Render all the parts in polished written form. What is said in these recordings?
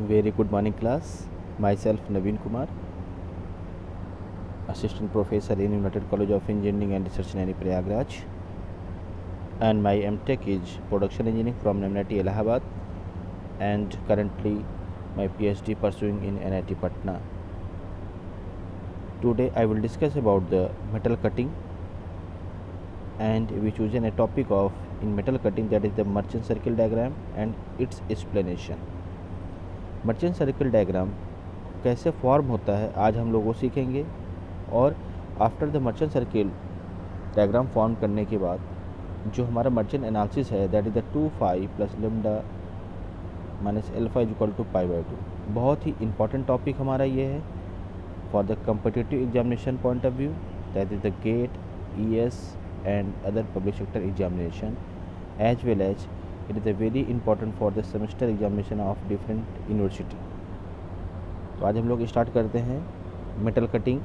Very good morning, class. Myself Naveen Kumar, Assistant Professor in United College of Engineering and Research in Prayagraj, and my MTech is Production Engineering from NIT Allahabad, and currently my PhD pursuing in NIT Patna. Today I will discuss about the metal cutting, and we chosen a topic of in metal cutting, that is the merchant circle diagram and its explanation. Merchant circle diagram कैसे form होता है आज हम लोग वो सीखेंगे, और after the merchant circle diagram form करने के बाद जो हमारा मर्चेंट एनालिसिस है, that is the 2 plus lambda minus alpha is equal to π/2। बहुत ही इंपॉर्टेंट टॉपिक हमारा ये है for the competitive examination point of view, that is the GATE, ES and other public sector examination, as well as it is a very important for the semester examination of different university। तो आज हम लोग start करते हैं metal cutting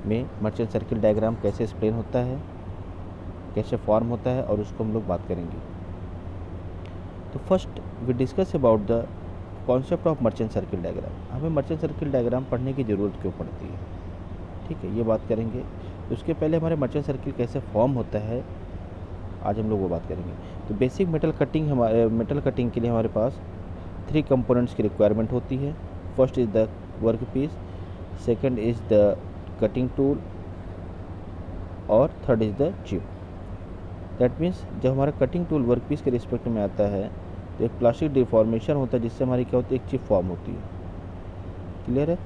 में merchant circle diagram कैसे explain होता है, कैसे फॉर्म होता है, और उसको हम लोग बात करेंगे। तो first we discuss about the concept of merchant circle diagram. हमें मर्चेंट सर्किल डायग्राम पढ़ने की ज़रूरत क्यों पड़ती है, ठीक है, ये बात करेंगे। उसके पहले हमारे मर्चेंट सर्किल कैसे फॉर्म होता है आज हम लोग वो बात करेंगे। तो बेसिक मेटल कटिंग के लिए हमारे पास 3 कंपोनेंट्स की रिक्वायरमेंट होती है। First is the work piece, second is the cutting tool, और third is the chip. That means जब हमारा कटिंग टूल वर्क पीस के रिस्पेक्ट में आता है तो एक प्लास्टिक डिफॉर्मेशन होता है जिससे हमारी क्या होती है, एक चिप फॉर्म होती है। क्लियर है।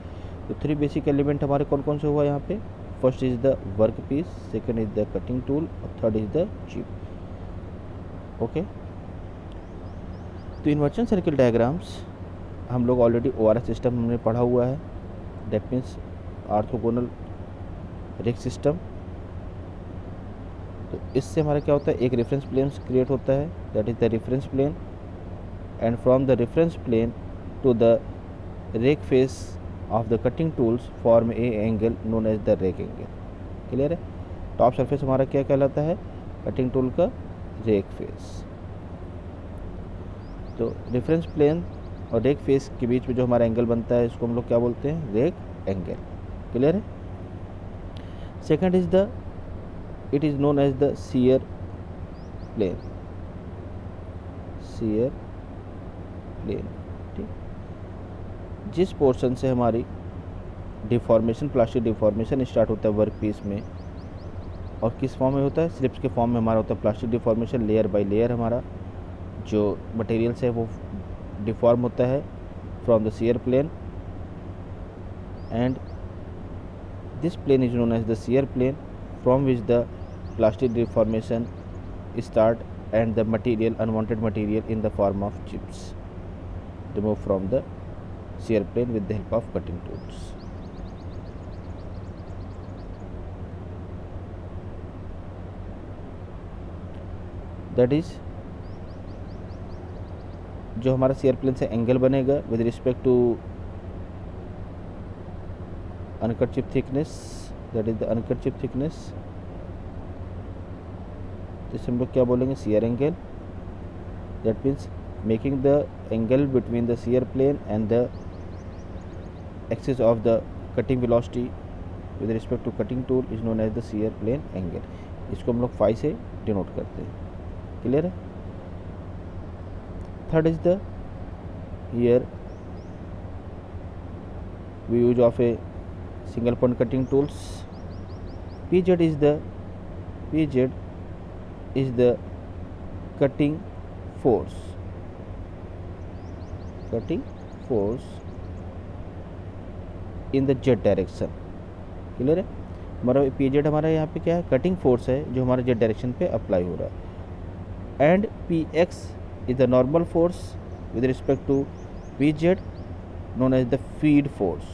तो 3 बेसिक एलिमेंट हमारे कौन कौन से हुआ यहाँ पे, first is the work piece, second is the cutting tool, और third is the chip. Okay. तो इन मर्चेंट सर्किल डायग्राम्स हम लोग ऑलरेडी ORS सिस्टम हमने पढ़ा हुआ है, that means orthogonal rake system. तो इससे हमारा क्या होता है, एक रेफरेंस प्लेन क्रिएट होता है, that is the reference plane, and from the reference plane to the rake face of the cutting tools form a angle known as the rake angle. Clear है। टॉप सरफेस हमारा क्या कहलाता है, cutting tool का rake face. तो reference plane और rake face के बीच में जो हमारा एंगल बनता है इसको हम लोग क्या बोलते हैं, रेक एंगल। क्लियर है। Second is the it is known as the shear plane, shear plane. ठीक, जिस पोर्शन से हमारी डिफॉर्मेशन, प्लास्टिक डिफॉर्मेशन स्टार्ट होता है वर्क पीस में, और किस फॉर्म में होता है, स्लिप्स के फॉर्म में हमारा होता है plastic deformation. Layer by layer हमारा जो मटेरियल्स है वो डिफॉर्म होता है from the shear plane, and this plane is known as the shear plane from which the plastic deformation start and the material, unwanted material in the form of chips remove from the shear plane with the help of cutting tools. That is जो हमारा shear plane से angle बनेगा with respect to uncut chip thickness, that is the uncut chip thickness. जिसे हम लोग क्या बोलेंगे, shear angle. That means making the angle between the shear plane and the axis of the cutting velocity with respect to cutting tool is known as the shear plane angle. इसको हम लोग phi से denote करते हैं। Clear है। Third is the here we use of a single point cutting tools। PZ is the cutting force, in the Z direction। Clear है। हमारा PZ हमारा यहाँ पे क्या है, कटिंग फोर्स है जो हमारे Z डायरेक्शन पे अप्लाई हो रहा है, and PX is the normal force with respect to PZ known as the feed force,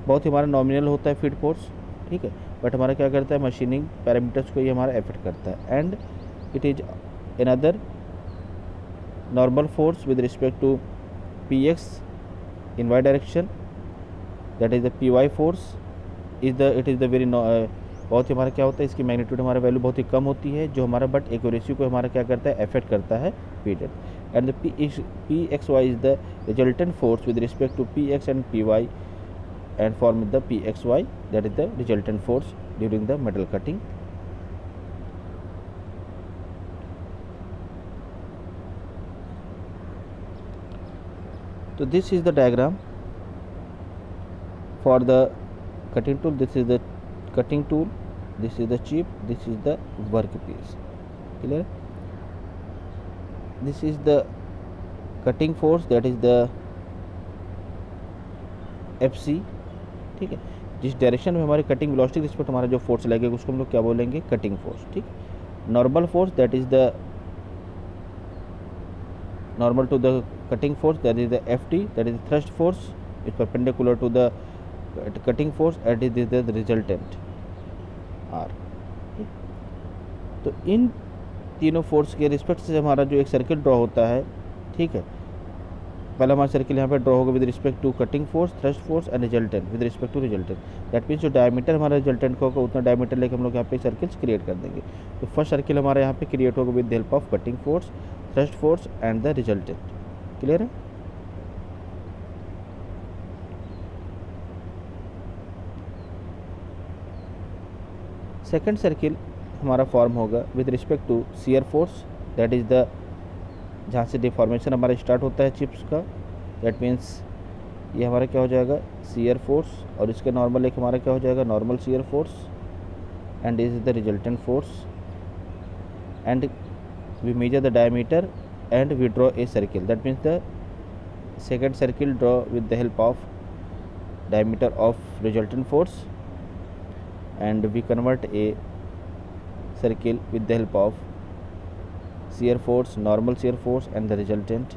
बहुत ही हमारा नॉमिनल होता है फीड फोर्स, ठीक है, बट हमारा क्या करता है, मशीनिंग पैरामीटर्स को ये हमारा एफेक्ट करता है, and it is another normal force with respect to PX in Y direction, that is the PY force, it is the very बहुत ही हमारा क्या होता है, इसकी मैग्नीट्यूड हमारा वैल्यू बहुत ही कम होती है, जो हमारा बट एक्यूरेसी को हमारा क्या करता है, अफेक्ट करता है period. And P X Y is the resultant force with respect to P X and P Y and form the pxy, that is the resultant force during the metal cutting. So this is the diagram for the cutting tool. This is the cutting tool, this is the chip, this is the workpiece. Clear? This is the cutting force, that is the fc, ठीक है। जिस direction में हमारी cutting velocity respect हमारा जो force लगेगा उसको हम लोग क्या बोलेंगे, कटिंग फोर्स, ठीक। Normal force, that is the normal to the cutting force, that is the ft, that is thrust force is perpendicular to the cutting force and it is the resultant r। तो इन तीनों force के respect से हमारा जो एक circle draw होता है, ठीक है। पहला हमारा सर्किल यहाँ पे ड्रॉ होगा with respect to cutting force, thrust force and resultant with respect to resultant. That means जो डायमीटर हमारा रिजल्टेंट का होगा उतना डायमीटर लेके हम लोग यहाँ पे सर्किल्स क्रिएट कर देंगे। तो फर्स्ट सर्किल हमारा यहाँ पे क्रिएट होगा with the help of cutting force, thrust force and the resultant. Clear है? सेकेंड सर्किल हमारा फॉर्म होगा with respect to shear force, that is the जहाँ से डिफॉर्मेशन हमारा स्टार्ट होता है चिप्स का। दैट मीन्स ये हमारा क्या हो जाएगा, शियर फोर्स, और इसके नॉर्मल एक हमारा क्या हो जाएगा, normal shear force, and is the resultant force. And we measure the diameter and we draw a circle, that means the second circle draw with the help of diameter of resultant force and we convert a circle with the help of shear force, normal shear force and the resultant।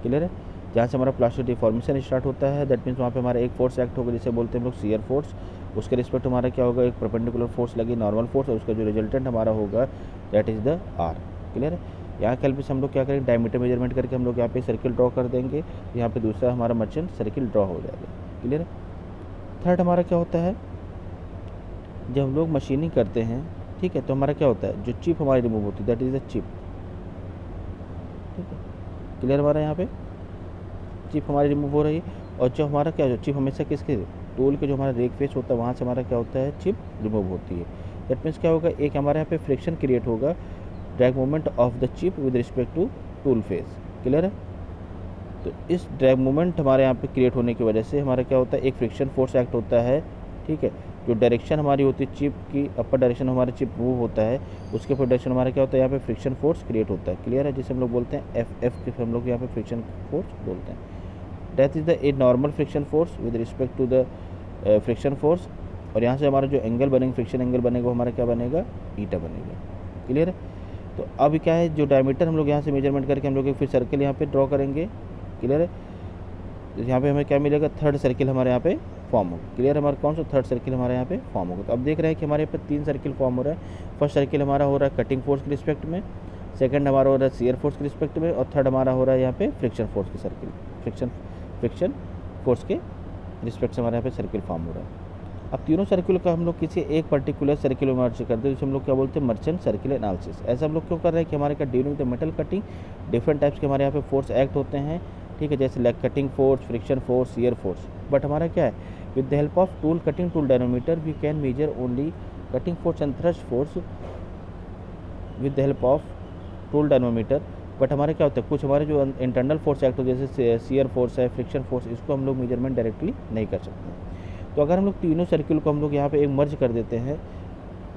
Clear है? जहाँ से हमारा plastic deformation start होता है, that means वहाँ पे हमारा एक फोर्स एक्ट होगा जिसे बोलते हैं हम लोग शियर फोर्स। उसके रिस्पेक्ट हमारा क्या होगा, एक परपेंडिकुलर फोर्स लगी, नॉर्मल फोर्स, और उसका जो रिजल्टेंट हमारा होगा that is the R. Clear है? यहाँ के हेल्प से हम लोग क्या करेंगे, डायमीटर मेजरमेंट करके हम लोग यहाँ पे सर्किल ड्रॉ कर देंगे। यहाँ पे दूसरा हमारा मर्चेंट सर्किल ड्रॉ हो जाएगा। क्लियर है? थर्ड हमारा क्या होता है, जब हम लोग मशीनिंग करते हैं, ठीक है, तो हमारा क्या होता है, जो चिप हमारी रिमूव होती है दैट इज़ द चिप। ठीक है? क्लियर? हमारा यहाँ पे चिप हमारी रिमूव हो रही है, और जो हमारा क्या, जो चिप हमेशा किसके, टूल के जो हमारा रेक फेस होता है वहाँ से हमारा क्या होता है, चिप रिमूव होती है। दैट मीन्स क्या होगा, एक हमारे यहाँ पे फ्रिक्शन क्रिएट होगा, drag movement of the chip with respect to tool face. Clear है? तो इस ड्रैग मूवमेंट हमारे यहाँ पे क्रिएट होने की वजह से हमारा क्या होता है, एक फ्रिक्शन फोर्स एक्ट होता है। ठीक है? जो डायरेक्शन हमारी होती है चिप की, अपर डायरेक्शन हमारा चिप मूव होता है, उसके ऊपर डायरेक्शन हमारा क्या होता है, यहाँ पे फ्रिक्शन फोर्स क्रिएट होता है। क्लियर है? जिसे हम लोग बोलते हैं एफ के हम लोग यहाँ पे फ्रिक्शन फोर्स बोलते हैं। That is the a normal friction force with respect to the friction force, और यहाँ से हमारा जो एंगल बनेगा, फ्रिक्शन एंगल बनेगा, वो हमारा क्या बनेगा, ईटा बनेगा। क्लियर है? तो अब क्या है, जो डायमीटर हम लोग यहाँ से मेजरमेंट करके हम लोग फिर सर्किल यहाँ पे ड्रॉ करेंगे। क्लियर है? तो यहाँ पे हमें क्या मिलेगा, थर्ड सर्किल हमारे यहाँ पे फॉर्म होगा। क्लियर? हमारा कौन सा थर्ड सर्किल हमारे यहाँ पे फॉर्म होगा। तो अब देख रहे हैं कि हमारे यहाँ पे 3 सर्किल फॉर्म हो रहा है। फर्स्ट सर्किल हमारा हो रहा है कटिंग फोर्स के रिस्पेक्ट में, सेकंड हमारा हो रहा है शियर फोर्स के रिस्पेक्ट में, और थर्ड हमारा हो रहा है यहाँ पे फ्रिक्शन फोर्स के सर्किल, फ्रिक्शन फोर्स के रिस्पेक्ट से हमारे यहाँ पे सर्किल फॉर्म हो रहा है। अब तीनों सर्किल का हम लोग किसी एक पर्टिकुलर सर्किल में मर्ज करते हैं, जिसे हम लोग क्या बोलते हैं, मर्चेंट सर्किल एनालिसिस। ऐसा हम लोग क्यों कर रहे हैं कि हमारे क्या, during the metal cutting different types के हमारे यहाँ पे फोर्स एक्ट होते हैं। ठीक है? जैसे like cutting force, friction force, shear force. But हमारा क्या है, with the help of tool cutting tool dynamometer we can measure only cutting force and thrust force with the help of tool dynamometer. But हमारे क्या होता है, कुछ हमारे जो इंटरनल फोर्स एक्ट होते हैं जैसे शियर फोर्स है, फ्रिक्शन फोर्स, इसको हम लोग मेजरमेंट डायरेक्टली नहीं कर सकते। तो अगर हम लोग तीनों सर्किल को हम लोग यहाँ पे एक मर्ज कर देते हैं,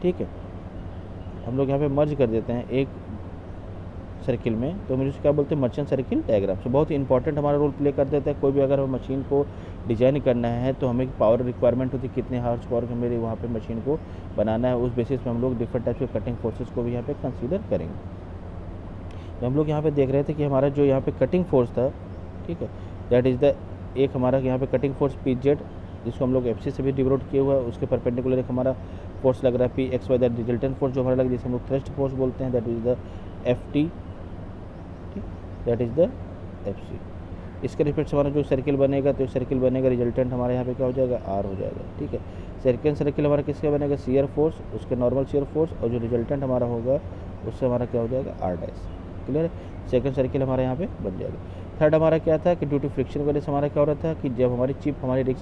ठीक है, हम लोग यहाँ पे मर्ज कर देते हैं एक सर्किल में, तो हम इसको क्या बोलते हैं, मर्चेंट सर्किल डायग्राम। तो बहुत ही इंपॉर्टेंट हमारा रोल प्ले कर देता है। कोई भी अगर हम मशीन को डिजाइन करना है तो हमें पावर रिक्वायरमेंट होती है, कितने हार्स पावर के मेरे वहाँ पे मशीन को बनाना है, उस बेसिस पे हम लोग डिफरेंट टाइप के कटिंग फोर्सेस को भी यहाँ पे कंसीडर करेंगे। तो हम लोग यहाँ पे देख रहे थे कि हमारा जो यहाँ पे कटिंग फोर्स था, ठीक है, दैट इज़ द एक हमारा यहाँ पे कटिंग फोर्स पी जेड, जिसको हम लोग एफ सी से भी डिनोट किया हुआ है, उसके परपेंडिकुलर एक हमारा फोर्स लग रहा है P X Y, that resultant force जो हमारा लग रहा है, जिसे हम लोग थ्रस्ट फोर्स बोलते हैं, that is the F T, that is the F C. इसके रिस्पेक्ट से हमारा जो सर्किल बनेगा, तो सर्किल बनेगा रिजल्टेंट हमारे यहाँ पे क्या हो जाएगा, आर हो जाएगा। ठीक है, सेकंड सर्किल हमारा किसका बनेगा, शियर फोर्स, उसके नॉर्मल शियर फोर्स, और जो रिजल्टेंट हमारा होगा उससे हमारा क्या हो जाएगा, आर डैश। क्लियर है, सेकंड सर्किल हमारे यहाँ पे बन जाएगा। थर्ड हमारा क्या था कि ड्यू टू फ्रिक्शन की वजह से हमारा क्या हो रहा था कि जब हमारी चिप हमारी एक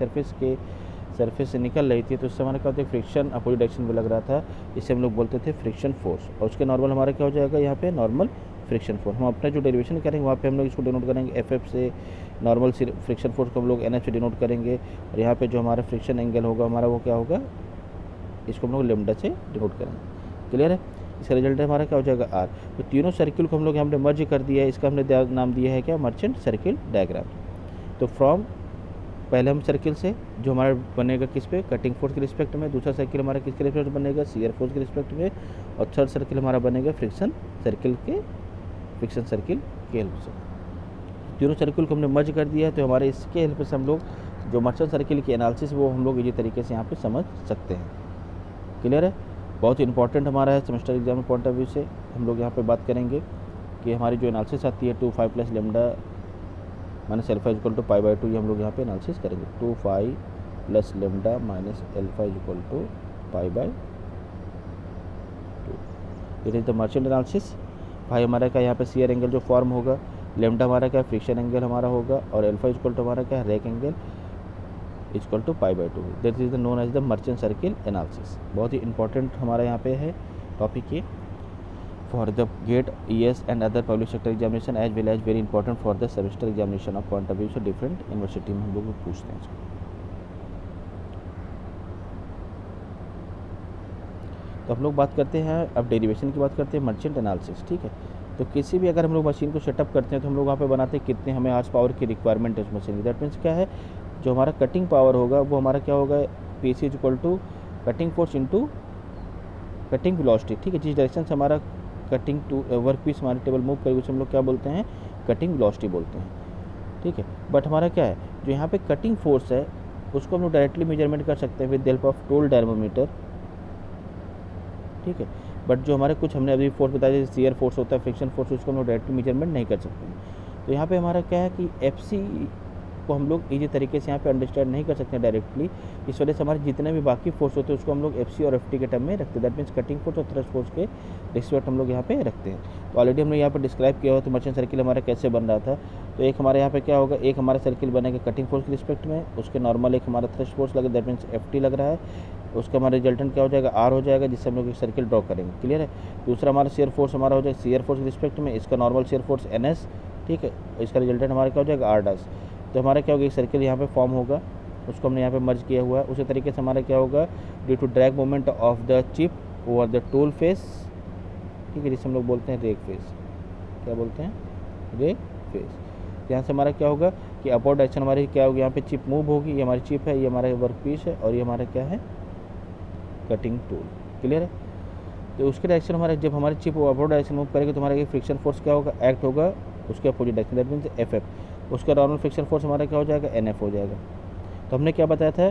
सरफेस से निकल रही थी, तो उससे हमारा क्या होता है, फ्रिक्शन अपोजिट डायरेक्शन में लग रहा था, इसे हम लोग बोलते थे फ्रिक्शन फोर्स। और उसके नॉर्मल हमारा क्या हो जाएगा, यहाँ पे नॉर्मल फ्रिक्शन फोर्स। हम अपना जो डेरिवेशन करेंगे वहाँ पे हम लोग इसको डिनोट करेंगे एफ से, नॉर्मल फ्रिक्शन फोर्स को हम लोग एन से डिनोट करेंगे, और यहाँ पे जो हमारा फ्रिक्शन एंगल होगा हमारा वो क्या होगा, इसको हम लोग लेमडा से डिनोट करेंगे। क्लियर है, इसका रिजल्ट हमारा क्या हो जाएगा, आर। तो तीनों सर्किल को हम लोग हमने मर्ज कर दिया है, इसका हमने नाम दिया है क्या, मर्चेंट सर्किल डायग्राम। तो फ्रॉम पहले हम सर्किल से जो हमारा बनेगा किस पे, कटिंग फोर्स के रिस्पेक्ट में, दूसरा सर्किल हमारा किसके रिस्पेक्ट में बनेगा, शियर फोर्स के रिस्पेक्ट में, और थर्ड सर्किल हमारा बनेगा फ्रिक्शन सर्किल के हेल्प से। तीनों सर्किल को हमने मर्ज कर दिया है, तो हमारे इसके हेल्प से हम लोग जो मर्चेंट सर्किल की एनालिसिस वो हम लोग इसी तरीके से यहाँ पे समझ सकते हैं। क्लियर है, बहुत इंपॉर्टेंट हमारा है semester exam point of view से। हम लोग यहाँ पे बात करेंगे कि हमारी जो एनालिसिस आती है 2 5 plus lambda minus alpha equal to pi by 2, ये हम लोग यहाँ पे एनालिसिस करेंगे। 2 5 plus lambda minus alpha equal to pi by 2, it is the merchant analysis. भाई हमारा क्या यहाँ पे शियर एंगल जो फॉर्म होगा, लेमडा हमारा क्या फ्रिक्शन एंगल हमारा होगा, और एल्फा इक्वल टू हमारा क्या rake angle equal to pi by 2, that is the known as the Merchant circle analysis. बहुत ही इंपॉर्टेंट हमारा यहाँ पे है टॉपिक ये for the GATE ES and other public sector examination as well as very important for the semester examination of point of view से different university में हम लोग पूछते हैं इसको। तो हम लोग बात करते हैं अब डेरिवेशन की बात करते हैं, मर्चेंट एनालिसिस। ठीक है, तो किसी भी अगर हम लोग मशीन को सेटअप करते हैं तो हम लोग वहाँ पे बनाते हैं कितने हमें हार्स पावर की रिक्वायरमेंट है उस मशीन की। दैट मीन्स क्या है, जो हमारा कटिंग पावर होगा वो हमारा क्या होगा, PC is equal to cutting force into cutting velocity. ठीक है, जिस डायरेक्शन से हमारा कटिंग टू वर्क पीस हमारी टेबल मूव करेगी उसे हम लोग क्या बोलते हैं, कटिंग वेलोसिटी बोलते हैं। ठीक है, बट हमारा क्या है, जो यहाँ पे कटिंग फोर्स है उसको हम लोग डायरेक्टली मेजरमेंट कर सकते हैं with the help of tool dynamometer. ठीक है, बट जो हमारे कुछ हमने अभी फोर्स बताया जैसे शियर फोर्स होता है, फ्रिक्शन फोर्स, उसको हम लोग डायरेक्टली मेजरमेंट नहीं कर सकते। तो यहाँ पे हमारा क्या है कि FC को हम लोग इजी तरीके से यहाँ पे अंडरस्टैंड नहीं कर सकते हैं डायरेक्टली। इस वजह से हमारे जितने भी बाकी फोर्स होते हैं उसको हम लोग FC और FT के टर्म में रखते हैं। दैट मीन्स कटिंग फोर्स और थ्रस्ट फोर्स के रिस्पेक्ट हम लोग यहाँ पे रखते हैं। तो ऑलरेडी हमने यहाँ पे डिस्क्राइब किया हुआ तो मर्चेंट सर्किल हमारा कैसे बन रहा था। तो एक हमारे यहाँ पे क्या होगा, एक हमारा सर्किल बनेगा कटिंग फोर्स के रिस्पेक्ट में, उसके नॉर्मल एक हमारा थ्रस्ट फोर्स लगे, दैट मीन्स FT लग रहा है, उसका हमारा रिजल्टेंट क्या हो जाएगा, R हो जाएगा, जिससे हम लोग एक सर्किल ड्रॉ करेंगे। क्लियर है, दूसरा हमारा शियर फोर्स हमारा हो जाएगा शियर फोर्स के रिस्पेक्ट में, इसका नॉर्मल शियर फोर्स NS। ठीक है, इसका रिजल्टेंट हमारा क्या हो जाएगा, R डैश। तो हमारा क्या होगा, एक सर्किल यहाँ पे फॉर्म होगा, उसको हमने यहाँ पे मर्ज किया हुआ है। उसी तरीके से हमारा क्या होगा, due to drag moment of the chip over the tool face, ठीक है, जिसे हम लोग बोलते हैं रेक फेस। क्या बोलते हैं, रेक फेस। यहाँ से हमारा क्या होगा कि अपवर्ड डायरेक्शन हमारी क्या होगी, यहाँ पे चिप मूव होगी, ये हमारी चिप है, ये हमारा वर्क पीस है, और ये हमारा क्या है, कटिंग टूल। क्लियर है, तो उसके डायरेक्शन हमारा जब हमारी चिप अपवर्ड डायरेक्शन मूव करेगी तो हमारा ये फ्रिक्शन फोर्स क्या होगा, एक्ट होगा उसके opposite direction, that means FF। उसका नॉर्मल फ्रिक्शन फोर्स हमारा क्या हो जाएगा, NF हो जाएगा। तो हमने क्या बताया था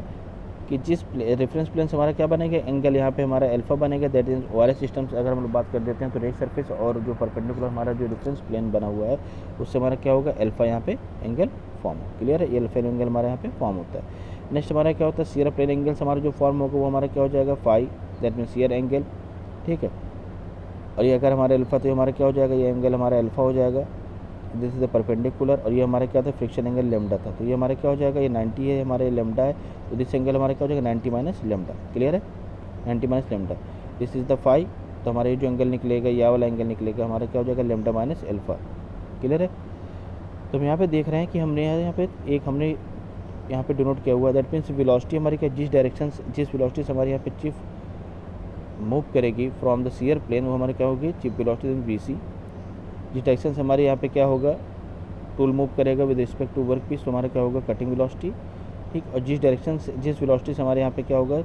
कि जिस रेफरेंस प्लेन से हमारा क्या बनेगा, एंगल यहाँ पे हमारा अल्फा बनेगा, दैट इज ORS सिस्टम से अगर हम लोग बात कर देते हैं तो रेक सरफेस और जो परपेंडिकुलर हमारा जो रेफरेंस प्लेन बना हुआ है उससे हमारा क्या होगा, अल्फा यहाँ पे एंगल फॉर्म हो। क्लियर है, ये अल्फा एंगल हमारे यहाँ पे फॉर्म होता है। नेक्स्ट हमारा क्या होता है, शियर प्लेन एंगल्स हमारा जो फॉर्म होगा वो हमारा क्या हो जाएगा, phi, that mean shear angle. ठीक है, और ये अगर हमारे अल्फा तो ये हमारा क्या हो जाएगा, ये एंगल हमारा अल्फा हो जाएगा, दिस इज द परपेंडिकुलर। और ये हमारा क्या था, फ्रिक्शन एंगल लेमडा था, तो ये हमारा क्या हो जाएगा, ये 90 है, हमारे लेमडा है, तो दिस एंगल हमारा क्या हो जाएगा, 90 माइनस लेमडा। क्लियर है, 90 minus lambda, this is the phi. तो हमारा ये जो एंगल निकलेगा, यह वाला एंगल निकलेगा, हमारा क्या हो जाएगा, लेमडा माइनस अल्फा। क्लियर है, तो हम यहाँ पे देख रहे हैं कि हमने यहाँ पे एक हमने यहाँ पे डिनोट किया हुआ है, दैट मीन्स वेलोसिटी हमारी क्या, जिस डायरेक्शन जिस वेलोसिटी से हमारे यहाँ पे चिप मूव करेगी फ्रॉम द शियर प्लेन, वो हमारे क्या होगी, चिप वेलोसिटी VC। जिस डायरेक्शन से हमारे यहाँ पे क्या होगा, टूल मूव करेगा with respect to work piece, तो हमारा क्या होगा, कटिंग वेलोसिटी। ठीक, और जिस डायरेक्शन से जिस वेलोसिटी से हमारे यहाँ पे क्या होगा,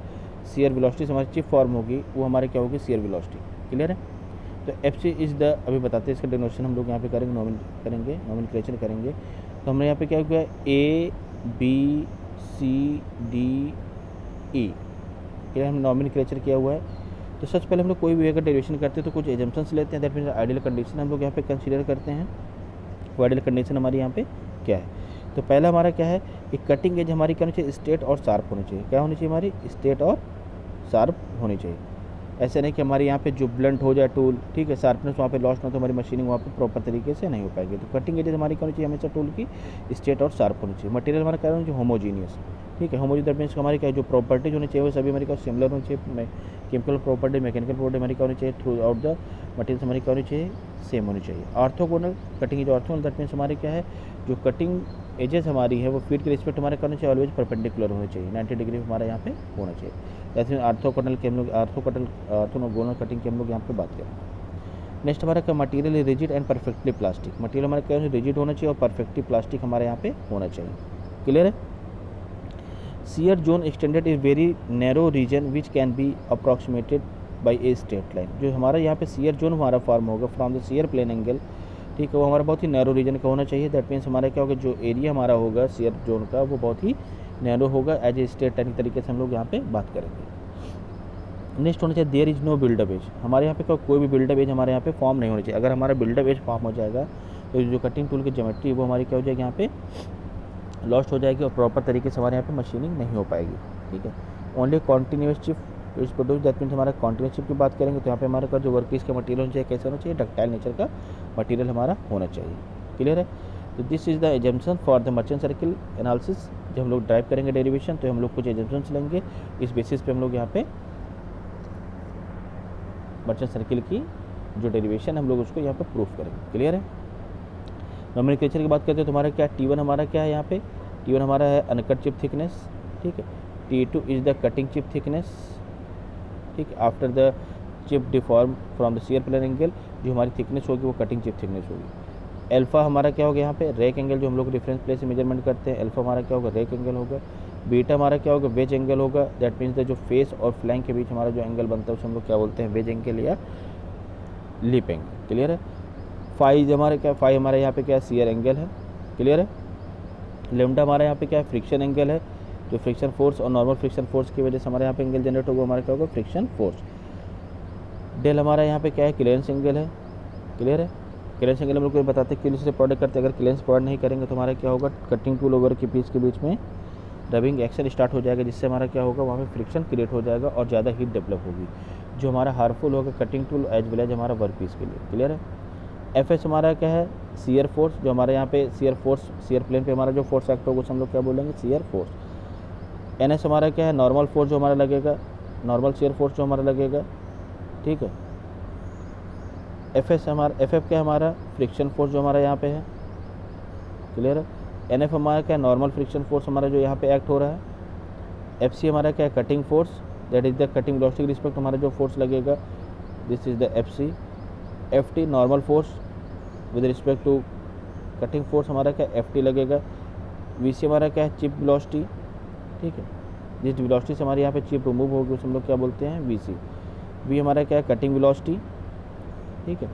शियर वेलोसिटी से हमारी चिप फॉर्म होगी, वो हमारे क्या होगी, शियर वेलोसिटी। क्लियर है, तो FC इज़ द, अभी बताते हैं इसका डिनोशन हम लोग यहाँ पे करेंगे, नॉमेनक्लेचर करेंगे। तो हमने यहाँ पे क्या किया, ABCDE, ये हम नॉमेनक्लेचर किया हुआ है। तो सबसे पहले हम लोग कोई भी अगर डेरिवेशन करते हैं तो कुछ एजम्पशंस लेते हैं, दैट मीन्स आइडियल कंडीशन हम लोग यहाँ पे कंसीडर करते हैं। वो आइडियल कंडीशन हमारी यहाँ पे क्या है, तो पहला हमारा क्या है कि कटिंग एज हमारी क्या होनी चाहिए, स्ट्रेट और शार्प होनी चाहिए। क्या होनी चाहिए हमारी, स्ट्रेट और शार्प होनी चाहिए। ऐसे नहीं कि हमारे यहाँ पे जो ब्लंट हो जाए टूल, ठीक है, शार्पनेस वहाँ पे लॉस्ट ना, तो हमारी मशीनिंग वहाँ पे प्रॉपर तरीके से नहीं हो पाएगी। तो कटिंग एजेस हमारी क्या होनी चाहिए, हमेशा टूल की स्ट्रेट और शार्प होनी चाहिए। मटेरियल हमारा क्या होना चाहिए, होमोजीनियस, ठीक है। होमोजीनियस दैट मीन्स हमारी क्या जो प्रॉपर्टीज होनी चाहिए वो सभी हमारी क्या सिमिलर होनी चाहिए। केमिकल प्रॉपर्टी, मैकेनिकल प्रॉपर्टी हमारी क्या होनी चाहिए, थ्रू आउट द मटेरियल हमारी क्या होनी चाहिए, सेम होनी चाहिए। ऑर्थोगोनल कटिंग, जो ऑर्थोगोनल दैट मीन्स हमारे क्या है, जो कटिंग एजेस हमारी है वो फीट के रिस्पेक्ट हमारे करना चाहिए, ऑलवेज परपेंडिकुलर होनी चाहिए, 90 डिग्री हमारा यहाँ पे होना चाहिए। जैसे आर्थोगोनल की हम लोग आर्थोगोनल कटिंग की हम लोग यहाँ पे बात करें। नेक्स्ट हमारा क्या, material rigid and perfectly plastic. Material हमारा क्या रिजिड होना चाहिए और परफेक्टली प्लास्टिक हमारे यहाँ पे होना चाहिए। क्लियर है। Shear zone extended is very narrow region which can be approximated by a straight line। जो हमारा यहाँ पे shear zone हमारा फॉर्म होगा from the shear plane angle, ठीक है, वो हमारा बहुत ही नैरो रीजन का होना चाहिए। दैट मीन्स हमारा क्या होगा, जो एरिया हमारा होगा शेयर जोन का वो बहुत ही नैरो होगा। एज ए स्ट्रेट लाइन तरीके से हम लोग यहाँ पे बात करेंगे। नेक्स्ट होना चाहिए there is no build up edge. हमारे यहाँ पे कोई भी बिल्डअप एज हमारे यहाँ पे फॉर्म नहीं होना चाहिए। अगर हमारा बिल्डअप एज फॉर्म हो जाएगा तो जो कटिंग टूल की ज्योमेट्री वो हमारी क्या हो जाएगी, यहाँ पे लॉस्ट हो जाएगी और प्रॉपर तरीके से हमारे यहाँ पे मशीनिंग नहीं हो पाएगी, ठीक है। Only continuous chip is produce, that means हमारा कॉन्टीन्यूस चिप की बात करेंगे तो यहाँ पे हमारे का जो वर्क पीस का मटेरियल होना चाहिए कैसा होना चाहिए, डक्टाइल नेचर का मटेरियल हमारा होना चाहिए। क्लियर है। तो this is the assumption for the Merchant circle analysis. जब हम लोग ड्राइव करेंगे डेरिवेशन तो हम लोग कुछ एजम्पशंस लेंगे, इस बेसिस पे हम लोग यहाँ पे मर्चेंट सर्किल की जो डेरिवेशन हम लोग उसको यहाँ पे प्रूफ करेंगे। क्लियर है। नोमेनक्लेचर की बात करते हैं तो हमारा क्या, T1 हमारा क्या है, यहाँ पे T1 हमारा है अनकट चिप थिकनेस, ठीक है। T2 is the cutting chip thickness, ठीक है। After the chip deform from the shear plane angle, जो हमारी थिकनेस होगी वो कटिंग चिप थिकनेस होगी। अल्फा हमारा क्या होगा यहाँ पे, रैक एंगल, जो हम लोग रेफरेंस प्लेस से मेजरमेंट करते हैं, अल्फा हमारा क्या होगा, रैक एंगल होगा। बीटा हमारा क्या होगा, वेज एंगल होगा। दैट मीन्स द जो फेस और फ्लैंक के बीच हमारा जो एंगल बनता है उसे हम लोग क्या बोलते हैं, वेज एंगल या लिप एंगल। क्लियर है। फाई हमारे क्या, फाई हमारे यहाँ पे क्या है, शेयर एंगल है। क्लियर है। लेमडा हमारे यहाँ पे क्या है, फ्रिक्शन एंगल है। जो फ्रिक्शन फोर्स और नॉर्मल फ्रिक्शन फोर्स की वजह से हमारे यहाँ पे एंगल जनरेट होगा, हमारा क्या होगा, फ्रिक्शन फोर्स। डेल हमारा यहाँ पे क्या है, क्लियरेंस एंगल है। क्लियर है। क्लियरेंस एंगल हम लोग को बताते हैं कि दूसरे प्रोडक्ट करते हैं, अगर क्लियरेंस प्रोडक्ट नहीं करेंगे तो हमारा क्या होगा, कटिंग टूल ओवर के पीस के बीच में रबिंग एक्शन स्टार्ट हो जाएगा, जिससे हमारा क्या होगा, वहाँ पे फ्रिक्शन क्रिएट हो जाएगा और ज़्यादा हीट डेवलप होगी, जो हमारा हार्मफुल होगा cutting tool as well as हमारा वर्क पीस के लिए। क्लियर है। एफ एस हमारा क्या है, शेयर फोर्स, जो हमारे यहाँ पे शेयर फोर्स, शेयर प्लेन पे हमारा जो फोर्स एक्ट होगा उसे हम लोग क्या बोलेंगे, शेयर फोर्स। एन एस हमारा क्या है, नॉर्मल फोर्स जो हमारा लगेगा, नॉर्मल शेयर फोर्स जो हमारा लगेगा, ठीक है। एफ एस हमारा, एफ एफ क्या है हमारा, फ्रिक्शन फोर्स जो हमारा यहाँ पे है। क्लियर है। एन एफ हमारा क्या है, नॉर्मल फ्रिक्शन फोर्स हमारा जो यहाँ पे एक्ट हो रहा है। एफ सी हमारा क्या है, cutting force, that is the cutting velocity respect हमारा जो फोर्स लगेगा, this is the F C. F T normal force with respect to cutting force हमारा क्या, एफ टी लगेगा। वी सी हमारा क्या है, चिप वेलोसिटी, ठीक है। जिस वेलोसिटी से हमारे यहाँ पे चिप रिमूव होगी उसे हम लोग क्या बोलते हैं, वी सी। वी हमारा क्या है, कटिंग वेलोसिटी, ठीक है।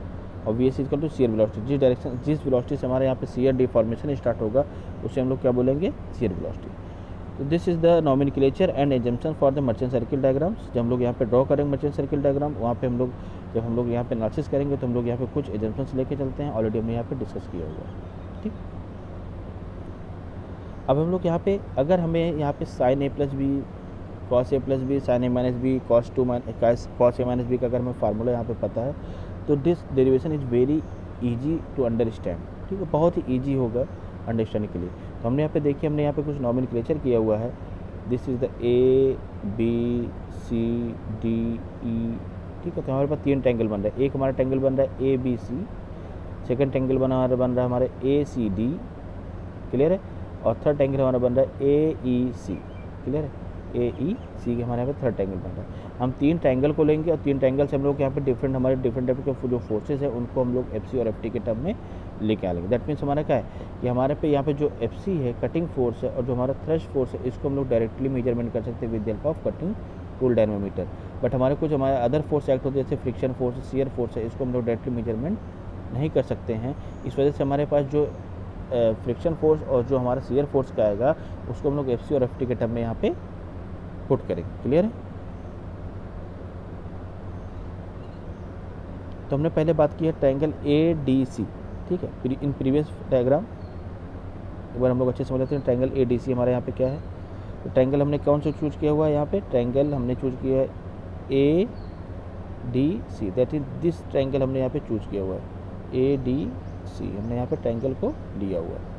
और V S equal to shear velocity, जिस वेलोसिटी से हमारे यहाँ पे शेयर डिफॉर्मेशन स्टार्ट होगा उसे हम लोग क्या बोलेंगे, शेयर वेलोसिटी। तो this is the nomenclature and assumption for the Merchant circle diagrams. जब हम लोग यहाँ पे ड्रॉ करेंगे मर्चेंट सर्किल डायग्राम, वहाँ पे हम लोग जब हम लोग यहाँ पे एनालिसिस करेंगे तो हम लोग यहाँ पे कुछ एजम्पशंस लेके चलते हैं, ऑलरेडी हमने यहाँ पे डिस्कस किया हुआ है, ठीक। अब हम लोग यहाँ पे, अगर हमें यहाँ पे sine A plus B, cos A plus B, sine A minus B, cos A minus B का अगर हमें फार्मूला यहाँ पे पता है तो this derivation is very easy to understand, ठीक है, बहुत ही ईजी होगा अंडरस्टैंड के लिए। तो हमने यहाँ पे देखिए, हमने यहाँ पे कुछ नोमेनक्लेचर किया हुआ है। This is the A B C D E, ठीक है। तो हमारे पास 3 ट्रायंगल बन रहा है। एक हमारा ट्रायंगल बन रहा है A B C, second triangle बन रहा है हमारे ए सी डी, क्लियर है। और थर्ड ट्रायंगल हमारा बन रहा है ए ई सी, क्लियर है। ए ई सी के हमारे यहाँ पे थर्ड ट्रायंगल बन रहा है। हम 3 ट्रायंगल को लेंगे और 3 ट्रायंगल से हम लोग यहाँ पे हमारे डिफरेंट टाइप के जो फोर्सेज है उनको हम लोग एफ सी और एफ टी के टर्म में लेके आ लेंगे। दैट मीन्स हमारा क्या है कि हमारे पे यहाँ पे जो एफ सी है कटिंग फोर्स है, और जो हमारा थ्रस्ट फोर्स है इसको हम लोग डायरेक्टली मेजरमेंट कर सकते हैं with the help of cutting tool dynamometer. But हमारे कुछ हमारे अदर फोर्स एक्ट होते हैं, जैसे फ्रिक्शन फोर्स, शेयर फोर्स है, इसको हम लोग डायरेक्टली मेजरमेंट नहीं कर सकते हैं। इस वजह से हमारे पास जो फ्रिक्शन फोर्स और जो हमारा शेयर फोर्स का आएगा उसको हम लोग एफ सी और एफ टी के टर्म में यहाँ पे पुट करेंगे। क्लियर है। तो हमने पहले बात की है ट्रायंगल ए डी सी, ठीक है। इन प्रीवियस डायग्राम एक बार हम लोग अच्छे से समझ लेते हैं। ट्रायंगल ए डी सी हमारे यहाँ पे क्या है, तो ट्रायंगल हमने कौन सा चूज किया हुआ है, यहाँ पे ट्रायंगल हमने चूज किया है A D C, that is this triangle हमने यहाँ पे चूज किया हुआ है ए डी सी, हमने यहाँ पे ट्रायंगल को लिया हुआ है।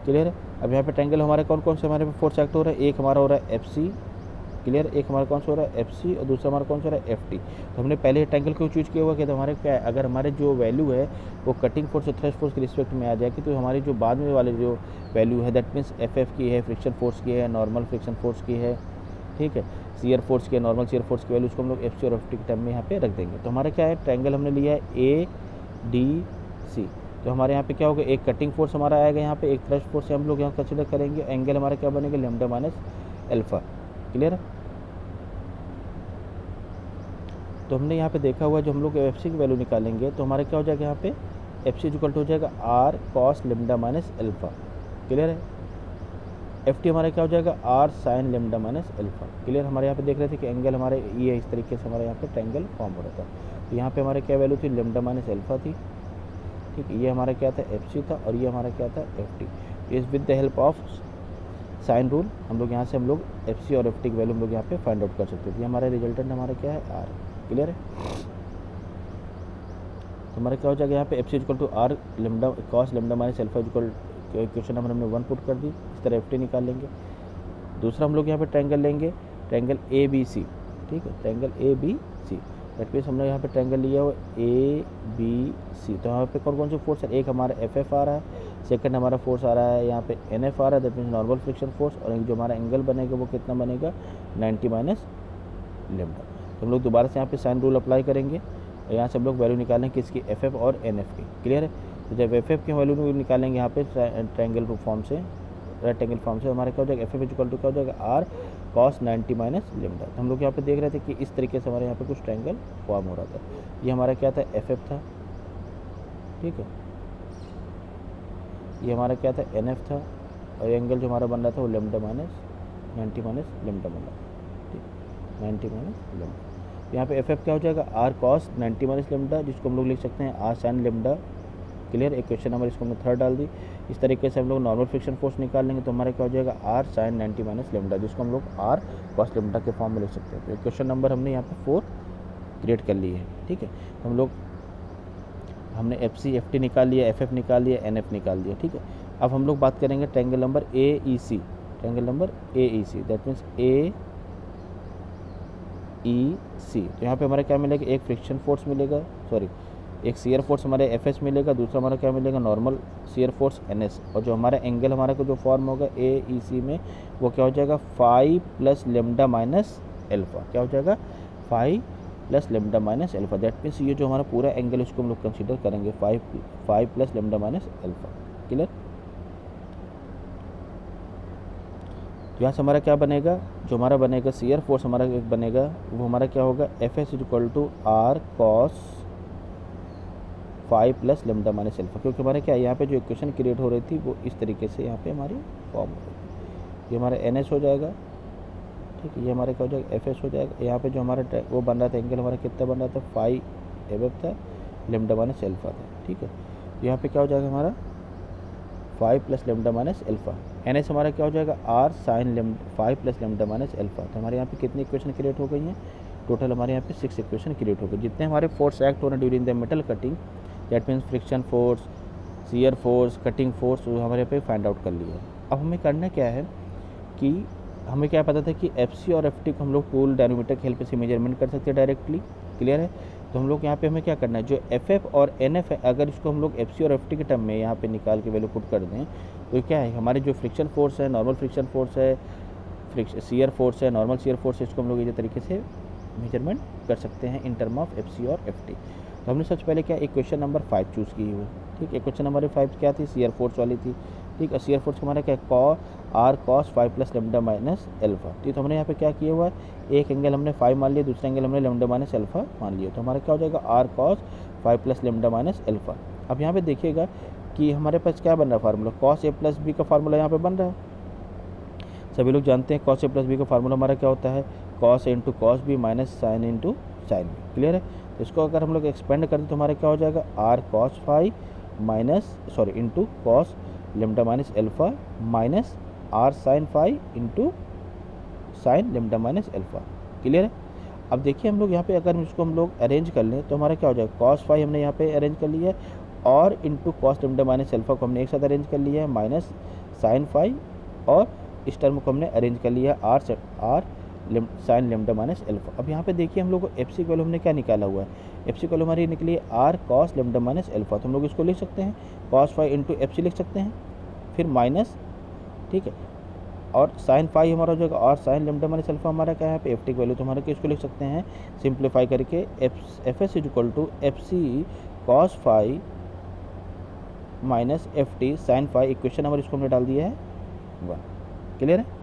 क्लियर है। अब यहाँ पे ट्रायंगल हमारे कौन कौन से हमारे पे फोर्स एक्ट हो रहा है, एक हमारा हो रहा है एफ सी, क्लियर, एक हमारा कौन सा हो रहा है एफ सी, और दूसरा हमारा कौन सा हो रहा है एफ टी। तो हमने पहले ट्रायंगल को चूज किया हुआ कि तो हमारे क्या है, अगर हमारे जो वैल्यू है वो कटिंग फोर्स और थ्रस्ट फोर्स के रिस्पेक्ट में आ जाएगी, तो हमारी जो बाद में वाले जो वैल्यू है दैट मीन्स एफ एफ की है, फ्रिक्शन फोर्स की है, नॉर्मल फ्रिक्शन फोर्स की है, ठीक है, सीयर फोर्स की है, नॉर्मल सीयर फोर्स की वैल्यू उसको हम लोग एफ सी और एफ टी के टर्म में यहाँ पे रख देंगे। तो हमारा क्या है, ट्रायंगल हमने लिया है ए डी सी, तो हमारे यहाँ पे क्या होगा, एक कटिंग फोर्स हमारा आएगा यहाँ पे, एक थ्रस्ट फोर्स हम लोग यहाँ कंसिडर करेंगे, एंगल हमारा क्या बनेगा लैम्डा माइनस अल्फा। क्लियर है। तो हमने यहाँ पे देखा हुआ है, जो हम लोग एफ सी की वैल्यू निकालेंगे तो हमारा क्या हो जाएगा यहाँ पे, एफ सी इक्वल टू हो जाएगा R cos lambda minus alpha. Clear है। एफ टी हमारा क्या हो जाएगा, R sine lambda minus alpha. Clear. हमारे यहाँ पे देख रहे थे कि एंगल हमारे ये इस तरीके से हमारे यहाँ पे ट्रायंगल फॉर्म हो रहा था। तो यहाँ पे हमारे क्या वैल्यू थी, लेमडा माइनस अल्फा थी, ठीक है, ये हमारा क्या था एफ सी था, और ये हमारा क्या था एफ टी। इस with the help of sine rule हम लोग यहाँ से हम लोग एफ सी और एफ टी की वैल्यू हम लोग यहाँ पे फाइंड आउट कर सकते हैं। ये हमारा रिजल्टेंट हमारा क्या है, आर। क्लियर है। तो हमारा क्या हो जाएगा यहाँ पे F C equal to R lambda cos lambda minus alpha equal, question number हमने 1 पुट कर दी, इस तरह एफ टी निकाल लेंगे। दूसरा हम लोग यहाँ पे ट्रायंगल लेंगे, ट्रायंगल ए बी सी, ठीक है, triangle A B C, that means हमने यहाँ पे ट्रायंगल लिया हुआ ए बी सी। तो यहाँ पे कौन कौन से फोर्स है, एक हमारा एफ एफ आ रहा है, सेकंड हमारा फोर्स आ रहा है यहाँ पे एन एफ आ रहा है, that means normal friction force, और जो हमारा एंगल बनेगा वो कितना बनेगा 90 माइनस लेमडा। तो हम लोग दोबारा से यहाँ पे साइन रूल अप्लाई करेंगे, और यहाँ से हम लोग वैल्यू निकालेंगे किसकी, एफ एफ और एन एफ की। क्लियर है। तो जब एफ एफ की वैल्यू निकालेंगे यहाँ पे ट्रायंगल फॉर्म से, रेक्टेंगल फॉर्म से, हमारा क्या हो जाएगा एफ एफ इक्वल टू क्या हो जाएगा आर कॉस 90 माइनस लेमडा। तो हम लोग यहाँ पे देख रहे थे कि इस तरीके से हमारे यहाँ पे कुछ ट्रायंगल फॉर्म हो रहा था। ये हमारा क्या था, एफ एफ था, ठीक है, ये हमारा क्या था एन एफ था, और एंगल जो हमारा बन रहा था वो लेमडा माइनस 90 माइनस लेमडा बन रहा था, ठीक, 90 माइनस लेमडा। यहाँ पे एफ एफ क्या हो जाएगा, आर कॉस 90 माइनस लेमडा, जिसको हम लोग लिख सकते हैं आर साइन लेमडा। क्लियर। एक क्वेश्चन नंबर इसको हमने थर्ड डाल दी। इस तरीके से हम लोग नॉर्मल फ्रिक्शन फोर्स निकाल लेंगे, तो हमारा क्या हो जाएगा आर साइन 90 माइनस लेमडा, जिसको हम लोग आर कॉस लेमडा के फॉर्म में लिख सकते हैं। तो क्वेश्चन नंबर हमने यहाँ पे 4 क्रिएट कर लिए है, ठीक है। हम लोग हमने एफ सी एफ टी निकाल लिया, एफ एफ निकाल लिया, एन एफ निकाल दिया, ठीक है। अब हम लोग बात करेंगे triangle number A E C, triangle number A E C, that means A E C. तो यहाँ पे हमारा क्या मिलेगा, एक फ्रिक्शन फोर्स मिलेगा, सॉरी एक सीयर फोर्स हमारे एफ एस मिलेगा, दूसरा हमारा क्या मिलेगा normal shear force N S, और जो हमारा एंगल हमारा को जो फॉर्म होगा ए ई सी में वो क्या हो जाएगा 5 प्लस लेमडा माइनस एल्फा। क्या हो जाएगा 5 plus lambda minus alpha, that means ये जो हमारा पूरा एंगल है उसको हम लोग कंसिडर करेंगे 5 plus lambda minus alpha. Clear. तो यहाँ से हमारा क्या बनेगा, जो हमारा बनेगा सीयर फोर्स हमारा एक बनेगा वो हमारा क्या होगा F S equal to R cos 5 plus lambda minus alpha, क्योंकि हमारे क्या यहाँ पे जो इक्वेशन क्रिएट हो रही थी वो इस तरीके से यहाँ पे हमारी फॉर्म हो रही थी। ये हमारा एन एस हो जाएगा, ठीक है, ये हमारा क्या हो जाएगा एफ एस हो जाएगा। यहाँ पे जो हमारा वो बन रहा था एंगल हमारा कितना बन रहा था 5 एफ था, लेमडा माइनस एल्फा था, ठीक है। यहाँ पे क्या हो जाएगा हमारा 5 plus lambda minus alpha, N S हमारा क्या हो जाएगा R sine 5 plus lambda minus alpha. तो हमारे यहाँ पे कितनी इक्वेशन क्रिएट हो गई हैं, टोटल हमारे यहाँ पे 6 इक्वेशन क्रिएट हो गए। जितने हमारे फोर्स एक्ट हो रहे हैं during the metal cutting, that means friction force, shear force, cutting force, वो हमारे पे फाइंड आउट कर लिया। अब हमें करना क्या है कि हमें क्या पता था कि एफ सी और एफ टी को हम लोग टूल डायनोमीटर की हेल्प से मेजरमेंट कर सकते हैं डायरेक्टली। क्लियर है। तो हम लोग यहाँ पे हमें क्या करना है, जो एफ एफ और एन एफ है अगर इसको हम लोग एफ सी और एफ टी के टर्म में यहाँ पे निकाल के वैल्यू पुट कर दें तो क्या है हमारे जो फ्रिक्शन फोर्स है, नॉर्मल फ्रिक्शन फोर्स है, सीयर फोर्स है, नॉर्मल सीयर फोर्स है, इसको हम लोग इसी तरीके से मेजरमेंट कर सकते हैं in term of F C और एफ टी। तो हमने सबसे पहले क्या इक्वेशन नंबर 5 चूज़ की हुई, ठीक। इक्वेशन नंबर 5 क्या थी, सीयर फोर्स वाली थी, ठीक। और सीयर फोर्स हमारा क्या R cos 5 plus lambda minus alpha, ठीक। तो हमने यहाँ पे क्या किया हुआ है, एक एंगल हमने 5 मान लिया, दूसरा एंगल हमने लेमडा माइनस एल्फा मान लिया। तो हमारा क्या हो जाएगा R cos 5 plus lambda minus alpha. अब यहाँ पे देखिएगा कि हमारे पास क्या बन रहा है formula, cos A plus B का फार्मूला यहाँ पे बन रहा है। सभी लोग जानते हैं कॉस ए प्लस बी का फार्मूला हमारा क्या होता है, cos A into cos B minus sine into sine B. Clear है। तो इसको अगर हम लोग एक्सपेंड करें तो हमारा क्या हो जाएगा R cos 5 minus into cos lambda minus alpha minus R sine phi into sine lambda minus alpha. Clear है। अब देखिए हम लोग यहाँ पे अगर इसको हम लोग अरेंज कर लें तो हमारा क्या हो जाएगा, कॉस फाई हमने यहाँ पे अरेंज कर लिया है और into cos lambda minus alpha को हमने एक साथ अरेंज कर लिया है माइनस साइन फाई, और इस टर्म को हमने अरेंज कर लिया R sine lambda minus alpha. अब यहाँ पे देखिए हम लोग को एफ सी वैल्यू हमने क्या निकाला हुआ है, एफ सी वैल्यू हमारी निकली है R cos lambda minus alpha. तो हम लोग इसको लिख सकते हैं cos phi into F C लिख सकते हैं, फिर माइनस, ठीक है, और साइन फाई हमारा हो जाएगा और साइन लेमडा माइनस अल्फ़ा हमारा क्या है यहाँ पे एफ टी की वैल्यू। तो हमारा किसको लिख सकते हैं सिंप्लीफाई करके F S is equal to F C cos phi minus F T sine phi. Equation number इसको हमने डाल दिया है 1। क्लियर है।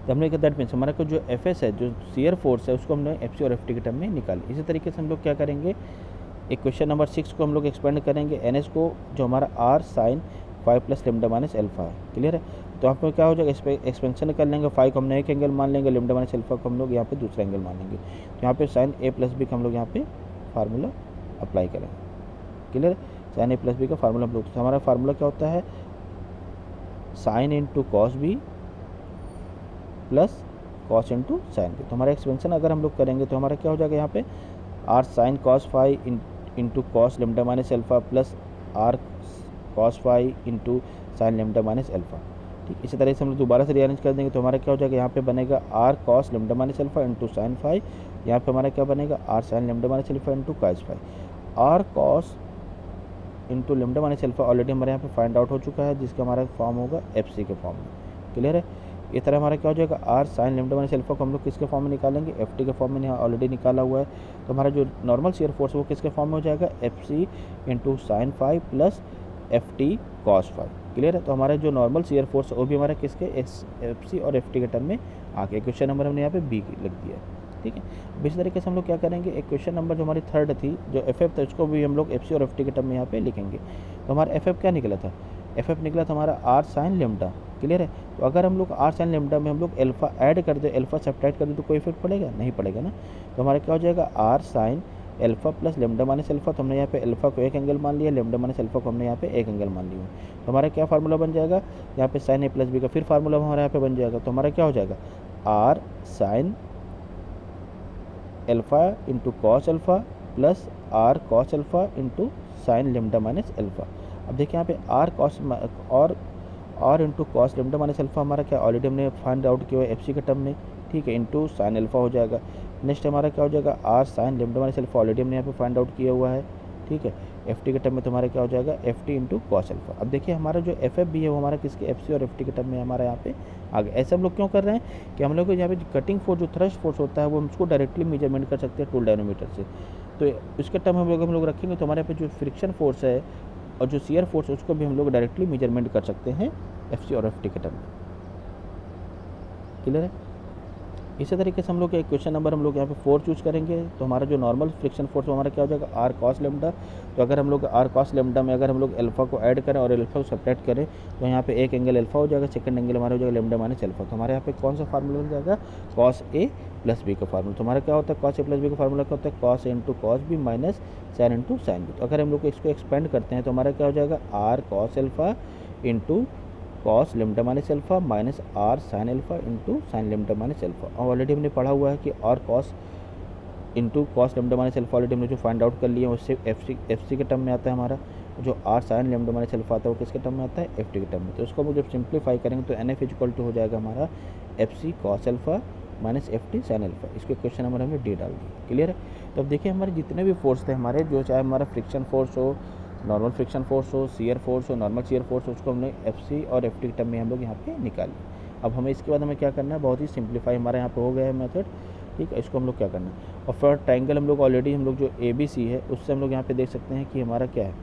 तो हमने कहा दैट मीन्स हमारा को जो एफ एस है, जो शियर फोर्स है, उसको हमने एफ सी और एफ टी के टर्म में निकाली। इसी तरीके से हम लोग क्या करेंगे, इक्वेशन नंबर 6 को हम लोग एक्सपेंड करेंगे एन एस को, जो हमारा R sine five plus lambda minus alpha है। क्लियर है। तो यहाँ पे क्या हो जाएगा, इस पर एक्सपेंशन कर लेंगे, फाइव को हमने एक एंगल मान लेंगे, लेमडा माइनस एल्फ़ा को हम लोग यहाँ पे दूसरा एंगल मान लेंगे। तो यहाँ पे साइन ए प्लस बी का हम लोग यहाँ पे फार्मूला अप्लाई करेंगे। क्लियर है। साइन ए प्लस बी का फार्मूला हम लोग, तो हमारा फार्मूला क्या होता है sine into cos B plus cos into sine B. तो हमारा एक्सपेंशन अगर हम लोग करेंगे तो हमारा क्या हो जाएगा यहाँ पे R sine cos five into cos lambda minus alpha plus R cos phi into sine lambda minus alpha. ठीक, इसी तरह से हम लोग दोबारा से रीअरेंज कर देंगे तो हमारा क्या हो जाएगा, यहाँ पे बनेगा R cos lambda minus alpha into sine phi, यहाँ पे हमारा क्या बनेगा R sine lambda minus alpha into cos phi. R cos into lambda minus alpha already हमारे यहाँ पे फाइंड आउट हो चुका है, जिसका हमारा फॉर्म होगा एफ सी के फॉर्म में। क्लियर है। इस तरह हमारा क्या हो जाएगा R sine lambda minus alpha को हम लोग किसके फॉर्म में निकालेंगे, एफ टी के फॉर्म में यहाँ ऑलरेडी निकाला हुआ है। तो हमारा जो नॉर्मल शियर फोर्स है वो किसके फॉर्म में हो जाएगा, F C into sine five plus F T cos five. Clear है। तो हमारा जो नॉर्मल शियर फोर्स है वो भी हमारा किसके एफ सी और एफ टी के टर्म में आ गया। क्वेश्चन नंबर हमने यहाँ पे बी लिख दिया है। ठीक है। इसी तरीके से हम लोग क्या करेंगे, एक क्वेश्चन नंबर जो हमारी थर्ड थी, जो एफ एफ था, उसको भी हम लोग एफ सी और एफ टी के टर्म में यहाँ पे लिखेंगे। तो हमारा एफ एफ क्या निकला था, एफ एफ निकला था हमारा आर साइन लेमडा। क्लियर है। तो अगर हम लोग आर साइन लेमडा में हम लोग एल्फा ऐड कर दे, एल्फा सब्ट्रैक्ट कर दे तो कोई इफेक्ट पड़ेगा, नहीं पड़ेगा ना। तो हमारा क्या हो जाएगा R sine alpha plus lambda minus alpha. तो हमने यहाँ पे एल्फा को एक एंगल मान लिया, लेमडा माइनस एल्फा को हमने यहाँ पे एक एंगल मान लिया। तो हमारा क्या फार्मूला बन जाएगा, यहाँ पे साइन ए प्लस बी का फिर फार्मूला हमारा यहाँ पे बन जाएगा। तो हमारा क्या हो जाएगा R sine alpha into cos alpha plus R cos alpha into sine lambda minus alpha. अब देखिए यहाँ पे आर कॉस और into cos lambda minus alpha हमारा क्या ऑलरेडी हमने फाइंड आउट किया हुआ है एफ सी के टर्म में। ठीक है। इंटू साइन एल्फा हो जाएगा। नेक्स्ट हमारा क्या हो जाएगा R sine lambda minus alpha already हमने यहाँ पे फाइंड आउट किया हुआ है। ठीक है। एफ टी के टर्म में तो हमारा क्या हो जाएगा F T into cos alpha. अब देखिए हमारा जो एफ एफ भी है वो हमारा किसके एफ सी और एफ टी के टर्म में हमारा यहाँ पे आ गया। ऐसे हम लोग क्यों कर रहे हैं कि हम लोग को यहाँ पे कटिंग फोर्स जो थ्रस्ट फोर्स होता है वो हम उसको डायरेक्टली मेजरमेंट कर सकते हैं टूल डायनोमीटर से। तो इसके टर्म हम लोग रखेंगे तो हमारे यहाँ पे जो फ्रिक्शन फोर्स है और जो शियर फोर्स है उसको भी हम लोग डायरेक्टली मेजरमेंट कर सकते हैं एफ सी और एफ टी के टर्म में। क्लियर है। इसी तरीके से हम लोग एक क्वेश्चन नंबर हम लोग यहाँ पे 4 चूज करेंगे। तो हमारा जो नॉर्मल फ्रिक्शन फोर्स हमारा क्या हो जाएगा आर कॉस लेमडा। तो अगर हम लोग आर कॉस लेमडा में अगर हम लोग एल्फा को ऐड करें और एल्फा को सब्ट्रैक्ट करें तो यहाँ पे एक एंगल एल्फा हो जाएगा, सेकंड एंगल हमारा हो जाएगा लेमडा माइनस एल्फा। तो हमारे यहाँ पे कौन सा फार्मूला बन जाएगा कॉस ए प्लस बी का फार्मूला। तो हमारा क्या होता है कॉस ए प्लस बी का फार्मूला क्या होता है cos A into cos B minus sine into sine B. तो अगर हम लोग इसको एक्सपेंड करते हैं तो हमारा क्या हो जाएगा R cos alpha into cos lambda minus alpha minus R sine alpha into sine lambda minus alpha. और ऑलरेडी हमने पढ़ा हुआ है कि R cos into cos lambda minus alpha already हमने जो फाइंड आउट कर लिया है उससे एफ सी के टर्म में आता है हमारा। जो R sine lambda minus alpha आता है वो किसके टर्म में आता है एफ टी के टर्म में। तो उसको हम जब सिंप्लीफाई करेंगे तो एन एफ इक्वल टू हो जाएगा हमारा F C cos alpha minus F T sine alpha. इसको क्वेश्चन नंबर हमने डी डाल दिया। क्लियर है। तो अब देखिए हमारे जितने भी फोर्स थे हमारे, जो चाहे हमारा फ्रिक्शन फोर्स हो, नॉर्मल फ्रिक्शन फोर्स हो, शियर फोर्स हो, नॉर्मल शियर फोर्स हो, उसको हमने एफ सी और एफ टी के टर्म में हम लोग यहाँ पे निकाल लिया। अब हमें इसके बाद हमें क्या करना है, बहुत ही सिंप्लीफाई हमारा यहाँ पे हो गया है मेथड। ठीक है। इसको हम लोग क्या करना है, और फिर ट्रायंगल हम लोग ऑलरेडी हम लोग जो ए बी सी है उससे हम लोग यहाँ पे देख सकते हैं कि हमारा क्या है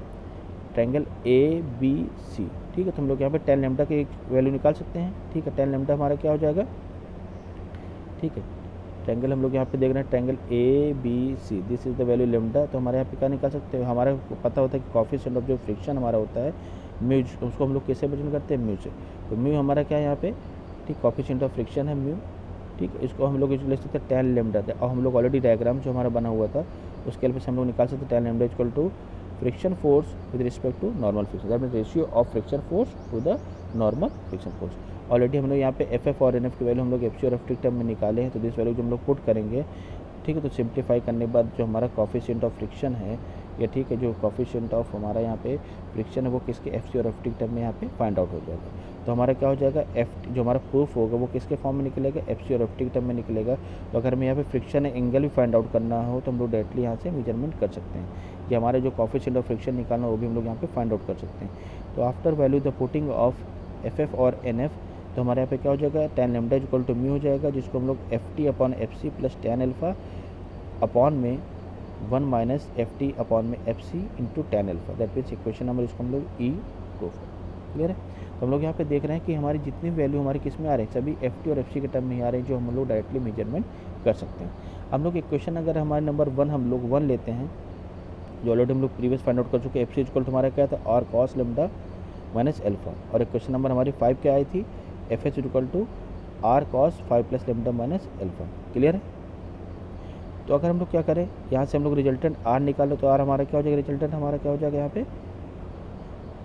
ट्रायंगल ए बी सी। ठीक है। तो हम लोग यहाँ पे टेन लेमडा की वैल्यू निकाल सकते हैं। ठीक है। टेन लेमडा हमारा क्या हो जाएगा। ठीक है। ट्रायंगल हम लोग यहाँ पे देख रहे हैं triangle A B C, this is the value lambda. तो हमारे यहाँ पे क्या निकाल सकते हैं, हमारे को पता होता है कि कोएफिशिएंट ऑफ जो फ्रिक्शन हमारा होता है म्यू, उसको हम लोग कैसे मेजर करते हैं म्यू से। तो म्यू हमारा क्या है यहाँ पे, ठीक, कोएफिशिएंट ऑफ फ्रिक्शन है म्यू। ठीक। इसको हम लोग ले सकते हैं टेन लेमडा। और हम लोग ऑलरेडी डायग्राम जो हमारा बना हुआ था उसके हेल्प से हम लोग निकाल सकते हैं tan lambda equal to friction force with respect to normal friction, that mean ratio of friction force to the normal friction force. Already हम लोग यहाँ पे एफ एफ और एन एफ की वैल्यू हम लोग एफ सी और एफ टी टर्म में निकाले हैं, तो दिस वैल्यू जो हम लोग पुट करेंगे, ठीक है। तो सिंप्लीफाई करने के बाद जो हमारा कॉफिशिएंट ऑफ फ्रिक्शन है, या ठीक है, जो कॉफिशिएंट ऑफ हमारा यहाँ पे फ्रिक्शन है वो किसके एफ सी और एफ टी टर्म में यहाँ पे फाइंड आउट हो जाएगा। तो हमारा क्या हो जाएगा, एफ जो हमारा प्रूफ होगा वो किसके फॉर्म में निकलेगा, एफ सी और एफ टी टर्म में निकलेगा। तो अगर हमें यहाँ पे फ्रिक्शन एंगल भी फाइंड आउट करना हो तो हम लोग डायरेक्टली यहाँ से मेजरमेंट कर सकते हैं, कि हमारे जो कॉफिशिएंट ऑफ फ्रिक्शन निकालना वो भी हम लोग यहाँ पे फाइंड आउट कर सकते हैं। तो after value the putting of F F और एन एफ, तो हमारे यहाँ पे क्या हो जाएगा, tan lambda equal to mu हो जाएगा, जिसको हम लोग F T upon F C plus tan alpha upon में 1 माइनस एफ टी अपॉन में F C into tan alpha, that means equation number इसको हम लोग ई प्रूफ। क्लियर है। तो हम लोग यहाँ पे देख रहे हैं कि हमारी जितनी वैल्यू हमारे किस में आ रहे हैं, सभी एफ टी और एफ सी के टर्म में ही आ रहे हैं, जो हम लोग डायरेक्टली मेजरमेंट कर सकते हैं। हम लोग इक्वेशन अगर हमारे नंबर 1 हम लोग 1 लेते हैं, जो ऑलरेडी हम लोग प्रीवियस फाइंड आउट कर चुके हैं, एफ सी इक्वल टू हमारा क्या था, R cos lambda minus alpha, और इक्वेशन नंबर हमारी 5 क्या आई थी, F S equal to R cos 5 plus lambda minus alpha. Clear है। तो अगर हम लोग क्या करें, यहाँ से हम लोग रिजल्टेंट आर निकालें, तो आर हमारा क्या हो जाएगा, रिजल्टेंट हमारा क्या हो जाएगा, यहाँ पे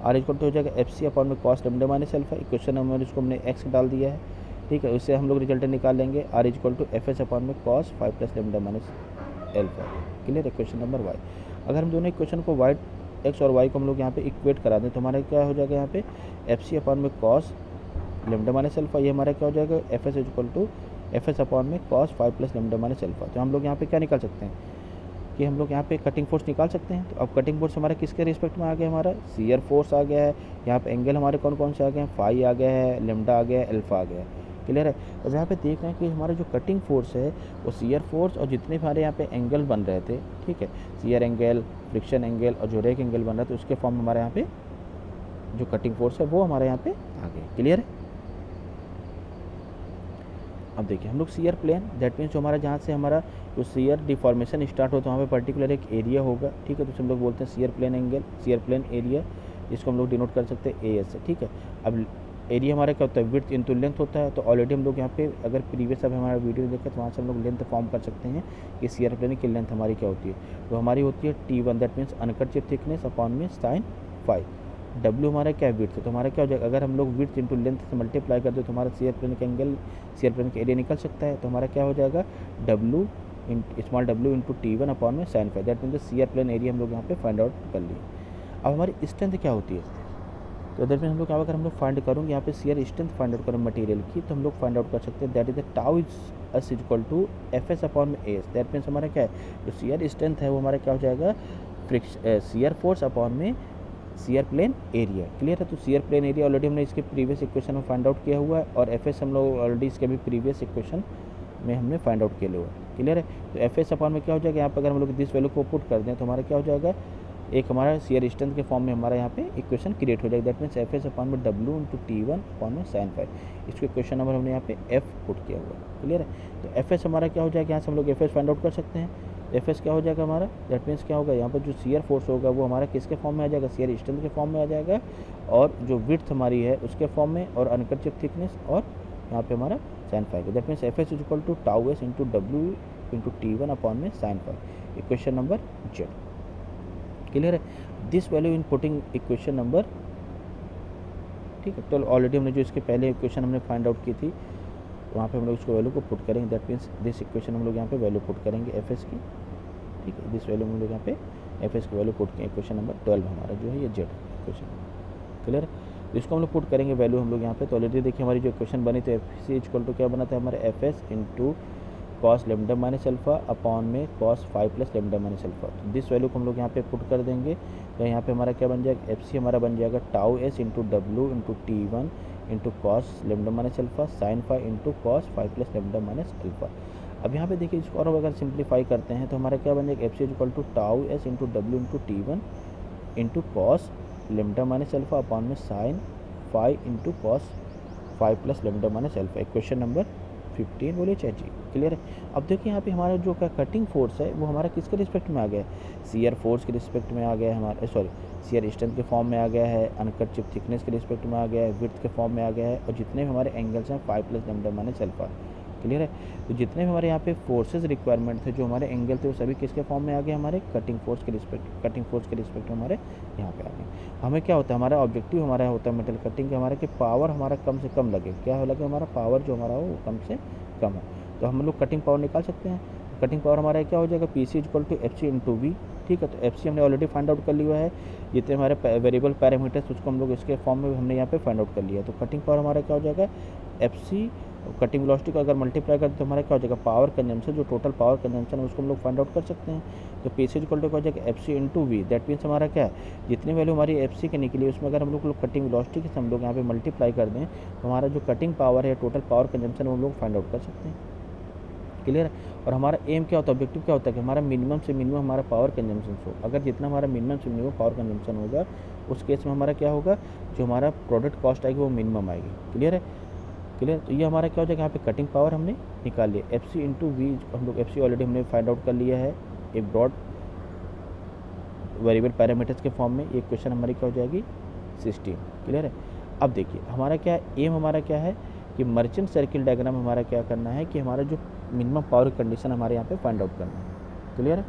आर इक्वल टू हो जाएगा एफ सी अपॉन में cos lambda minus alpha, equation number इसको हमने एक्स डाल दिया है, ठीक है। उससे हम लोग रिजल्टेंट निकाल लेंगे, R equal to F S upon में cos 5 plus lambda minus alpha. Clear. Equation number Y, अगर हम दोनों इक्वेशन को वाई एक्स और वाई को हम लोग यहाँ पे इक्वेट करा दें, तो हमारा क्या हो जाएगा, यहाँ पे एफ सी अपॉन में कॉस लेमडा माइनस अल्फा, ये हमारा क्या हो जाएगा, F S equal to F S upon में cos 5 plus lambda minus alpha. तो हम लोग यहाँ पे क्या निकाल सकते हैं, कि हम लोग यहाँ पे कटिंग फोर्स निकाल सकते हैं। तो अब कटिंग फोर्स हमारा किसके रिस्पेक्ट में आ गया, हमारा सीयर फोर्स आ गया है। यहाँ पे एंगल हमारे कौन कौन से आ गए हैं, फाई आ गया है, लेमडा आ गया है, अल्फा आ गया है। क्लियर है। और यहाँ पे देख रहे हैं कि हमारा जो कटिंग फोर्स है वो सीयर फोर्स और जितने हमारे यहाँ पे एंगल बन रहे थे, ठीक है, सीयर एंगल, फ्रिक्शन एंगल और जो रेक एंगल बन रहा था, उसके फॉर्म में हमारे यहाँ पे जो कटिंग फोर्स है वो हमारे यहाँ पे आ गए। क्लियर है। अब देखिए हम लोग सीयर प्लेन, दैट मीन्स जो हमारा जहाँ से हमारा जो सीयर डिफॉर्मेशन स्टार्ट होता है वहाँ पे पर्टिकुलर एक एरिया होगा, ठीक है। तो हम लोग बोलते हैं shear plane angle, shear plane area, जिसको हम लोग डिनोट कर सकते हैं ए एस से, ठीक है। अब एरिया हमारा क्या होता है, विड्थ इनटू लेंथ होता है। तो ऑलरेडी हम लोग यहाँ पे अगर प्रीवियस अब हमारा वीडियो देखें तो वहाँ से हम लोग लेंथ फॉर्म कर सकते हैं कि सीयर प्लेन की लेंथ हमारी क्या होती है। तो हमारी होती है T1, that means uncut chip thickness upon में साइन 5। W हमारा क्या विड्थ है, तो हमारा क्या हो जाएगा, अगर हम लोग विड्थ इंटू लेंथ से मल्टीप्लाई कर दे तो हमारा सीयर प्लेन का एंगल, सीयर प्लेन का एरिया निकल सकता है। तो हमारा क्या हो जाएगा, small w into T1 upon में sine 5, that means shear plane area हम लोग यहाँ पे फाइंड आउट कर लिए। अब हमारी स्ट्रेंथ क्या होती है, तो दैट मीन हम लोग अगर हम लोग फाइंड करूँगे यहाँ पे सीयर स्ट्रेंथ फाइंड आउट करें मटेरियल की, तो हम लोग फाइंड आउट कर सकते हैं, that is the tau is S equal to F S upon में एस। दैट मीन्स हमारा क्या है, जो सीयर स्ट्रेंथ है वो हमारा क्या हो जाएगा, सीयर फोर्स अपॉन में सीयर प्लेन एरिया। क्लियर है। तो सीयर प्लेन एरिया ऑलरेडी हमने इसके प्रीवियस इक्वेशन में फाइंड आउट किया हुआ है, और एफ एस हम लोग ऑलरेडी इसके भी प्रीवियस इक्वेशन में हमने फाइंड आउट किया हुआ है। क्लियर है। तो एफ एस अपॉन में क्या हो जाएगा, यहाँ पर अगर हम लोग दिस वैल्यू को पुट कर दें तो हमारा क्या हो जाएगा, एक हमारा सीयर स्ट्रेंथ के फॉर्म में हमारा यहाँ पे इक्वेशन क्रिएट हो जाएगा, that means F S upon में डब्ल्यू इंटू T1 अपॉन में साइन 5। इसको इक्वेशन नंबर हमने यहाँ पे एफ पुट किया हुआ है। क्लियर है। तो एफ एस हमारा क्या हो जाएगा, यहाँ से हम लोग एफ एस फाइंड आउट कर सकते हैं। एफ एस क्या हो जाएगा हमारा, दैट मीन्स क्या होगा, यहाँ पर जो सीयर फोर्स होगा वो हमारा किसके फॉर्म में आ जाएगा, सीयर स्ट्रेंथ के फॉर्म में आ जाएगा, और जो विड्थ हमारी है उसके फॉर्म में, और अनकट चिप थिकनेस, और यहाँ पे हमारा sine 5। That means F S is equal to tau S into W into T1 upon में sine 5, equation number Z. Clear है। This value in putting equation number, ठीक है। तो ऑलरेडी हमने जो इसके पहले इक्वेशन हमने फाइंड आउट की थी वहाँ पे हम लोग इसको वैल्यू को पुट करेंगे, दैट मीन्स दिस इक्वेशन हम लोग यहाँ पे वैल्यू पुट करेंगे एफ एस की, ठीक है। दिस वैल्यू हम लोग यहाँ पे एफ एस की वैल्यू पुट करेंगे, इक्वेशन नंबर 12 हमारा जो है ये जेड इक्वेशन। क्लियर है। तो इसको हम लोग पुट करेंगे वैल्यू हम लोग यहाँ पे। तो ऑलरेडी देखिए हमारी जो इक्वेशन बनी थी एफ सी इक्वल टू क्या बना था हमारा, F S into cos lambda minus alpha upon में cos 5 plus lambda minus alpha. तो दिस वैल्यू को हम लोग यहाँ पे पुट कर देंगे, तो यहाँ पे हमारा क्या बन जाएगा, एफ सी हमारा बन जाएगा tau S into W into T1 into cos lambda minus alpha sign 5 into cos 5 plus lambda minus alpha. अब यहाँ पे देखिए इसको और अगर सिंप्लीफाई करते हैं तो हमारा क्या बन जाएगा, F C equal to tau S into W into T1 into cos lambda minus alpha upon में sine 5 into cos 5 plus lambda minus alpha, equation number 15 बोले चाहे जी। क्लियर है। अब देखिए यहाँ पे हमारा जो कटिंग फोर्स है वो हमारा किसके रिस्पेक्ट में आ गया है, सीयर फोर्स के रिस्पेक्ट में आ गया है हमारा, सॉरी सीयर स्ट्रेंथ के फॉर्म में आ गया है, अनकट चिप थिकनेस के रिस्पेक्ट में आ गया है, विड्थ के फॉर्म में आ गया है, और जितने भी हमारे एंगल्स हैं 5 plus lambda minus alpha. Clear है। तो जितने भी हमारे यहाँ पे फोर्सेस रिक्वायरमेंट थे, जो हमारे एंगल थे, वो सभी किसके फॉर्म में आ गए, हमारे कटिंग फोर्स के रिस्पेक्ट में हमारे यहाँ पे आ गए। हमें क्या होता है, हमारा ऑब्जेक्टिव हमारा होता है मेटल कटिंग का हमारा कि पावर हमारा कम से कम लगे, क्या लगे, हमारा पावर जो हमारा हो वो कम से कम है। तो हम लोग कटिंग पावर निकाल सकते हैं। कटिंग पावर हमारा क्या हो जाएगा, P C equal to F C into V. ठीक है, तो एफ सी हमने ऑलरेडी फाइंड आउट कर लिया है, जितने हमारे वेरिएबल पैरामीटर्स उसको हम लोग इसके फॉर्म में हमने यहाँ पे फाइंड आउट कर लिया है। तो कटिंग पावर हमारा क्या हो जाएगा, एफ सी कटिंग वेलोसिटी को अगर मल्टीप्लाई करें तो हमारा क्या हो जाएगा, पावर कंजम्पशन, जो टोटल पावर कंजम्पशन है उसको हम लोग फाइंड आउट कर सकते हैं। तो पी सी इक्वल टू क्या हो जाएगा, F C into V. That means हमारा क्या है, जितनी वैल्यू हमारी एफ सी की निकली उसमें अगर हम लोग कटिंग वेलोसिटी के हम लोग यहाँ पे मल्टीप्लाई कर दें तो हमारा जो कटिंग पावर है, टोटल पावर कंजम्पशन, वो हम लोग फाइंड आउट कर सकते हैं। क्लियर है। और हमारा एम क्या होता है, ऑब्जेक्टिव क्या होता है कि हमारा मिनिमम से मिनिमम हमारा पावर कंजम्पशन हो। अगर जितना हमारा मिनिमम से मिनिमम पावर कंजम्पशन होगा उस केस में हमारा क्या होगा, जो हमारा प्रोडक्ट कॉस्ट आएगी वो मिनिमम आएगी। क्लियर है। क्लियर। तो ये हमारा क्या हो जाएगा, यहाँ पे कटिंग पावर हमने निकाल लिया, एफ सी इंटू वी। हम लोग एफ सी ऑलरेडी हमने फाइंड आउट कर लिया है एक ब्रॉड वेरिएबल पैरामीटर्स के फॉर्म में। ये क्वेश्चन हमारी क्या हो जाएगी, 16। क्लियर है। अब देखिए हमारा क्या एम हमारा क्या है कि मर्चेंट सर्किल डायग्राम हमारा क्या करना है कि हमारा जो मिनिमम पावर कंडीशन हमारे यहाँ पे फाइंड आउट करना है। क्लियर है।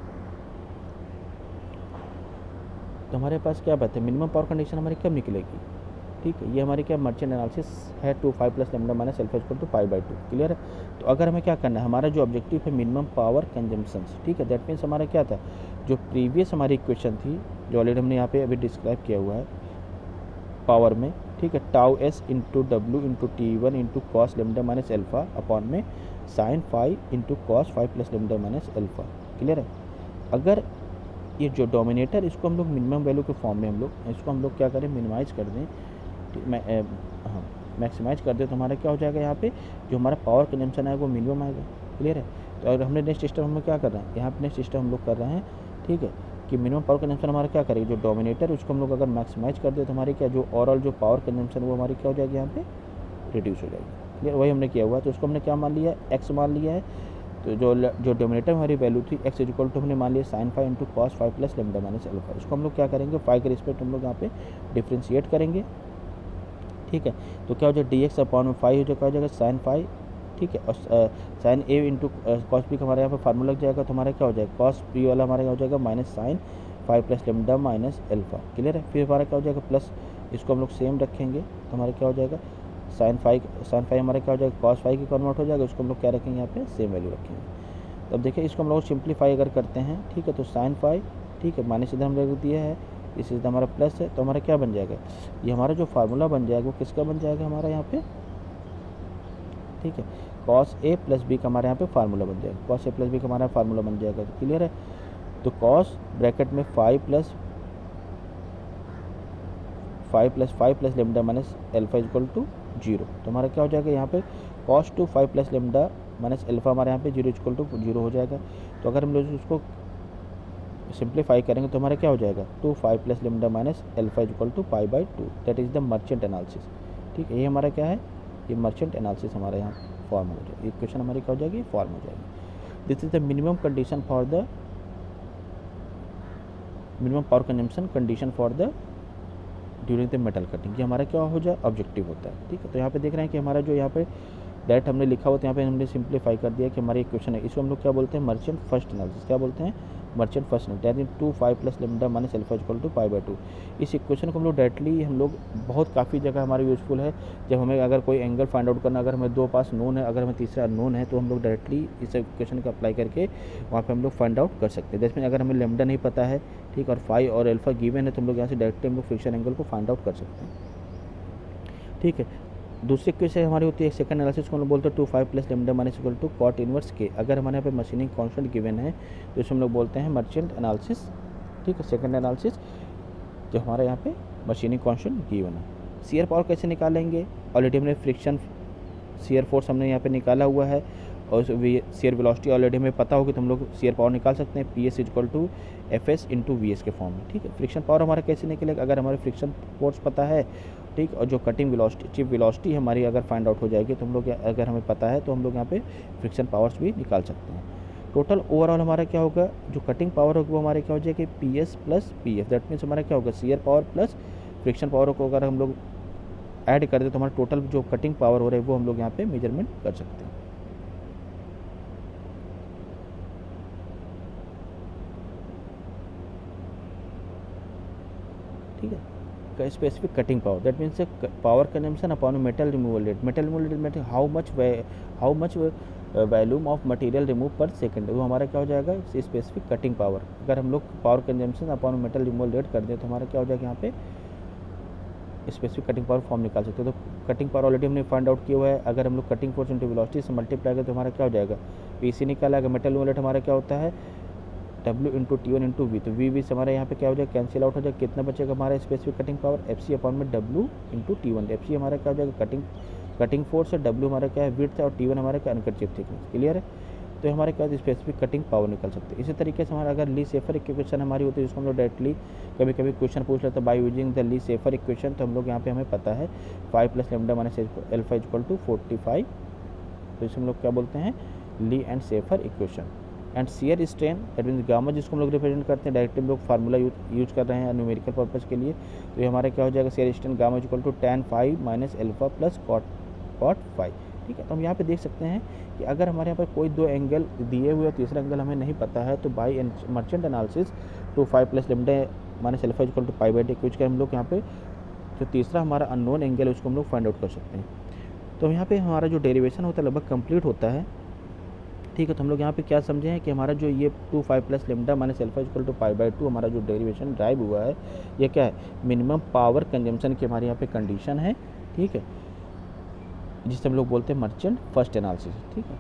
तो हमारे पास क्या बात है, मिनिमम पावर कंडीशन हमारी कब निकलेगी। ठीक है, ये हमारी क्या मर्चेंट एनालिसिस है, 2 5 plus lambda minus alpha equal to pi by 2। Clear है। तो अगर हमें क्या करना है, हमारा जो ऑब्जेक्टिव है मिनिमम पावर कंजम्पशन। ठीक है, दैट मीन्स हमारा क्या था, जो प्रीवियस हमारी इक्वेशन थी, जो ऑलरेडी हमने यहाँ पे अभी डिस्क्राइब किया हुआ है पावर में। ठीक है, tau S into W into T one into cos lambda minus alpha upon में sine five into cos five plus lambda minus alpha. Clear है। अगर ये जो डोमिनेटर, इसको हम लोग मिनिमम वैल्यू के फॉर्म में हम लोग इसको हम लोग क्या करें, मिनिमाइज कर दें, हाँ मैक्सिमाइज कर दें, तो हमारा क्या हो जाएगा, यहाँ पे जो हमारा पावर कंजम्पशन है वो मिनिमम आएगा। क्लियर है। तो अगर हमने नेक्स्ट सिस्टम हम क्या कर रहे हैं, यहाँ पे नेक्स्ट सिस्टम हम लोग कर रहे हैं। ठीक है, कि मिनिमम पावर कंजम्पशन हमारा क्या करेगी, जो डोमिनेटर उसको हम लोग अगर मैक्सिमाइज कर दे तो हमारी क्या, जो ओवरऑल जो पावर कंजम्पशन वो हमारी क्या हो जाएगी, यहाँ पे रिड्यूस हो जाएगी। क्लियर, वही हमने किया हुआ है। तो उसको हमने क्या मान लिया है, एक्स मान लिया है। तो जो डोमिनेटर हमारी वैल्यू थी एक्स इक्वल टू हमने मान लिया sine five into cos five plus lambda minus alpha. इसको हम लोग क्या करेंगे, फाइव के रिस्पेक्ट हम लोग यहाँ पे डिफ्रेंशिएट करेंगे। ठीक है, तो क्या हो जाएगा, डी एक्स अपॉन में फाइव हो जाएगा, क्या हो जाएगा साइन फाइव। ठीक है, और साइन ए इंटू कॉस पी का हमारे यहाँ पे फार्मूला लग जाएगा, तो हमारा क्या हो जाएगा, कॉस पी वाला हमारा क्या हो जाएगा minus sine five plus lambda minus alpha. Clear है। फिर हमारा क्या हो जाएगा प्लस, इसको हम लोग सेम रखेंगे तो हमारा क्या हो जाएगा, साइन फाइव हमारा क्या हो जाएगा, कॉस फाइव की कन्वर्ट हो जाएगा, उसको हम लोग क्या रखेंगे, यहाँ पे सेम वैल्यू रखेंगे। तो अब देखिए इसको हम लोग सिंप्लीफाई अगर करते हैं, ठीक है, तो साइन फाइव, ठीक है, माइनस इधर हम लोग दिया है, इस इधर हमारा प्लस है, तो हमारा क्या बन जाएगा, ये हमारा जो फार्मूला बन जाएगा वो किसका बन जाएगा हमारा यहाँ पे। ठीक है, कॉस ए प्लस बी का हमारे यहाँ पे फार्मूला बन जाएगा, कॉस ए प्लस बी का हमारा फार्मूला बन जाएगा। तो क्लियर है। तो कॉस ब्रैकेट में five plus five lambda minus alpha equal to zero. तो हमारा क्या हो जाएगा यहाँ पे, cos two five plus lambda minus alpha हमारे यहाँ पे जीरो इक्वल टू जीरो हो जाएगा। तो अगर हम लोग उसको सिंप्लीफाई करेंगे तो हमारा क्या हो जाएगा, 2 5 plus lambda minus alpha equal to pi by 2। That is the merchant analysis. ठीक है, ये हमारा क्या है, ये मर्चेंट एनालिसिस हमारे यहाँ फॉर्म हो जाएगी, इक्वेशन हमारी क्या हो जाएगी, फॉर्म हो जाएगी। This is the minimum condition for the minimum power consumption condition for the during the metal cutting. ये हमारा क्या हो जाए, ऑब्जेक्टिव होता है। ठीक है, तो यहाँ पे देख रहे हैं कि हमारा जो यहाँ पे डायरेक्ट हमने लिखा हुआ, तो यहाँ पे हमने सिंप्लीफाई कर दिया कि हमारी इक्वेशन है, इसको हम लोग क्या बोलते हैं, मर्चेंट फर्स्ट एनालिसिस। क्या बोलते हैं, merchant first analysis. That is 2 5 plus lambda minus alpha equal to pi by 2। इस इक्वेशन को हम लोग डायरेक्टली हम लोग बहुत काफ़ी जगह हमारे यूज़फुल है, जब हमें अगर कोई एंगल फाइंड आउट करना, अगर हमें दो पास नोन है, अगर हमें तीसरा नोन है, तो हम लोग डायरेक्टली इस इक्वेशन को अप्लाई करके वहाँ पे हम लोग फाइंड आउट कर सकते हैं। जैसे अगर हमें लेमडा नहीं पता है, ठीक, और फाई और एल्फा गिवन है, तो हम लोग यहाँ से डायरेक्टली हम लोग फ्रिक्शन एंगल को फाइंड आउट कर सकते हैं। ठीक है, दूसरी क्वेश्चन हमारी होती है सेकंड एनालिसिस को हम लोग बोलते हैं 2 5 plus lambda minus equal to cot inverse के। अगर हमारे यहाँ पे मशीनिंग कांस्टेंट गिवन है तो इसमें हम लोग बोलते हैं मर्चेंट एनालिसिस। ठीक है, सेकंड एनालिसिस जो हमारे यहाँ पे मशीनिंग कांस्टेंट गिवन है। शियर पावर कैसे निकालेंगे, ऑलरेडी हमने फ्रिक्शन शियर फोर्स हमने यहाँ पे निकाला हुआ है, और शियर वेलोसिटी ऑलरेडी हमें पता होगी, तो हम लोग शियर पावर निकाल सकते हैं, P S equal to F S into V S के फॉर्म में। ठीक है, फ्रिक्शन पावर हमारा कैसे निकलेगा, अगर हमारे फ्रिक्शन फोर्स पता है, ठीक, और जो कटिंग वेलोसिटी चिप वेलोसिटी हमारी अगर फाइंड आउट हो जाएगी, तो हम लोग अगर हमें पता है तो हम लोग यहाँ पे फ्रिक्शन पावर्स भी निकाल सकते हैं। टोटल ओवरऑल हमारा क्या होगा, जो कटिंग पावर होगी वो हमारे क्या हो जाएगी, P S plus P F. That means हमारा क्या होगा, shear power plus friction power को अगर हम लोग ऐड कर दे तो हमारा टोटल जो कटिंग पावर हो रहा है वो हम लोग यहाँ पे मेजरमेंट कर सकते हैं। ठीक है। Specific cutting power that means power consumption upon metal removal rate. Metal removal rate means how much volume of material remove पर सेकंड, वो हमारा क्या हो जाएगा स्पेसिफिक कटिंग पावर। अगर हम लोग power consumption upon metal removal rate कर दें तो हमारा क्या हो जाएगा यहाँ पे स्पेसिफिक कटिंग पावर फॉर्म निकाल सकते हो। तो कटिंग पावर ऑलरेडी हमने फाइंड आउट किया हुआ है। अगर हम लोग कटिंग फोर्स इंटू वेलोसिटी से मल्टीप्लाई करें तो हमारा क्या हो जाएगा पीसी निकाला। अगर मेटल रिमूवल रेट हमारा क्या होता है W into T one into V, तो वी से हमारा यहाँ पे क्या हो जाएगा कैंसिल आउट हो जाएगा। कितना बचेगा हमारा specific cutting power F C upon में W into T one. F C हमारा क्या हो जाएगा कटिंग फोर्स है, W हमारा क्या है विड्थ है और T1 हमारा क्या अनकट चिप थिकनेस। क्लियर है। तो हमारे क्या स्पेसिफिक कटिंग पावर निकल सकते हैं। इसी तरीके से हमारा अगर ली सेफर इक्वेशन हमारी होती है जिसको हम लोग डायरेक्टली कभी कभी क्वेश्चन पूछ लेते हैं by using the Lee Shaffer equation. तो हम लोग यहाँ पे हमें पता है 5 plus lambda minus alpha equal to 45। तो इसे हम लोग क्या बोलते हैं Lee and Shaffer equation. And shear strain that means gamma जिसको हम लोग रिप्रेजेंट करते हैं डायरेक्टली हम लोग फार्मूला यूज कर रहे हैं न्यूमेरिकल पर्पज़ के लिए। तो ये हमारा क्या हो जाएगा shear strain gamma equal to tan five minus alpha plus cot five. ठीक है। तो हम यहाँ पे देख सकते हैं कि अगर हमारे यहाँ पर कोई दो एंगल दिए हुए और तीसरा एंगल हमें नहीं पता है तो by merchant analysis two 5 plus lambda minus alpha equal to pi by D use कर हम लोग यहाँ पे जो तीसरा हमारा अननोन एंगल है उसको हम लोग फाइंड आउट कर सकते हैं। तो यहाँ पे हमारा जो डेरिवेशन होता है लगभग कंप्लीट होता है। ठीक है। तो हम लोग यहाँ पे क्या समझे हैं कि हमारा जो ये 2 5 plus lambda minus alpha equal to pi by 2 हमारा जो डेरिवेशन ड्राइव हुआ है ये क्या है मिनिमम पावर कंजम्पशन की हमारे यहाँ पे कंडीशन है। ठीक है। जिसे हम लोग बोलते हैं मर्चेंट फर्स्ट एनालिसिस। ठीक है।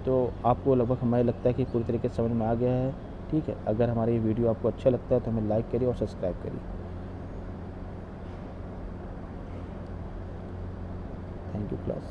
तो आपको लगभग हमें लगता है कि पूरी तरीके से समझ में आ गया है। ठीक है। अगर हमारी वीडियो आपको अच्छा लगता है तो हमें लाइक करिए और सब्सक्राइब करिए। Thank you class.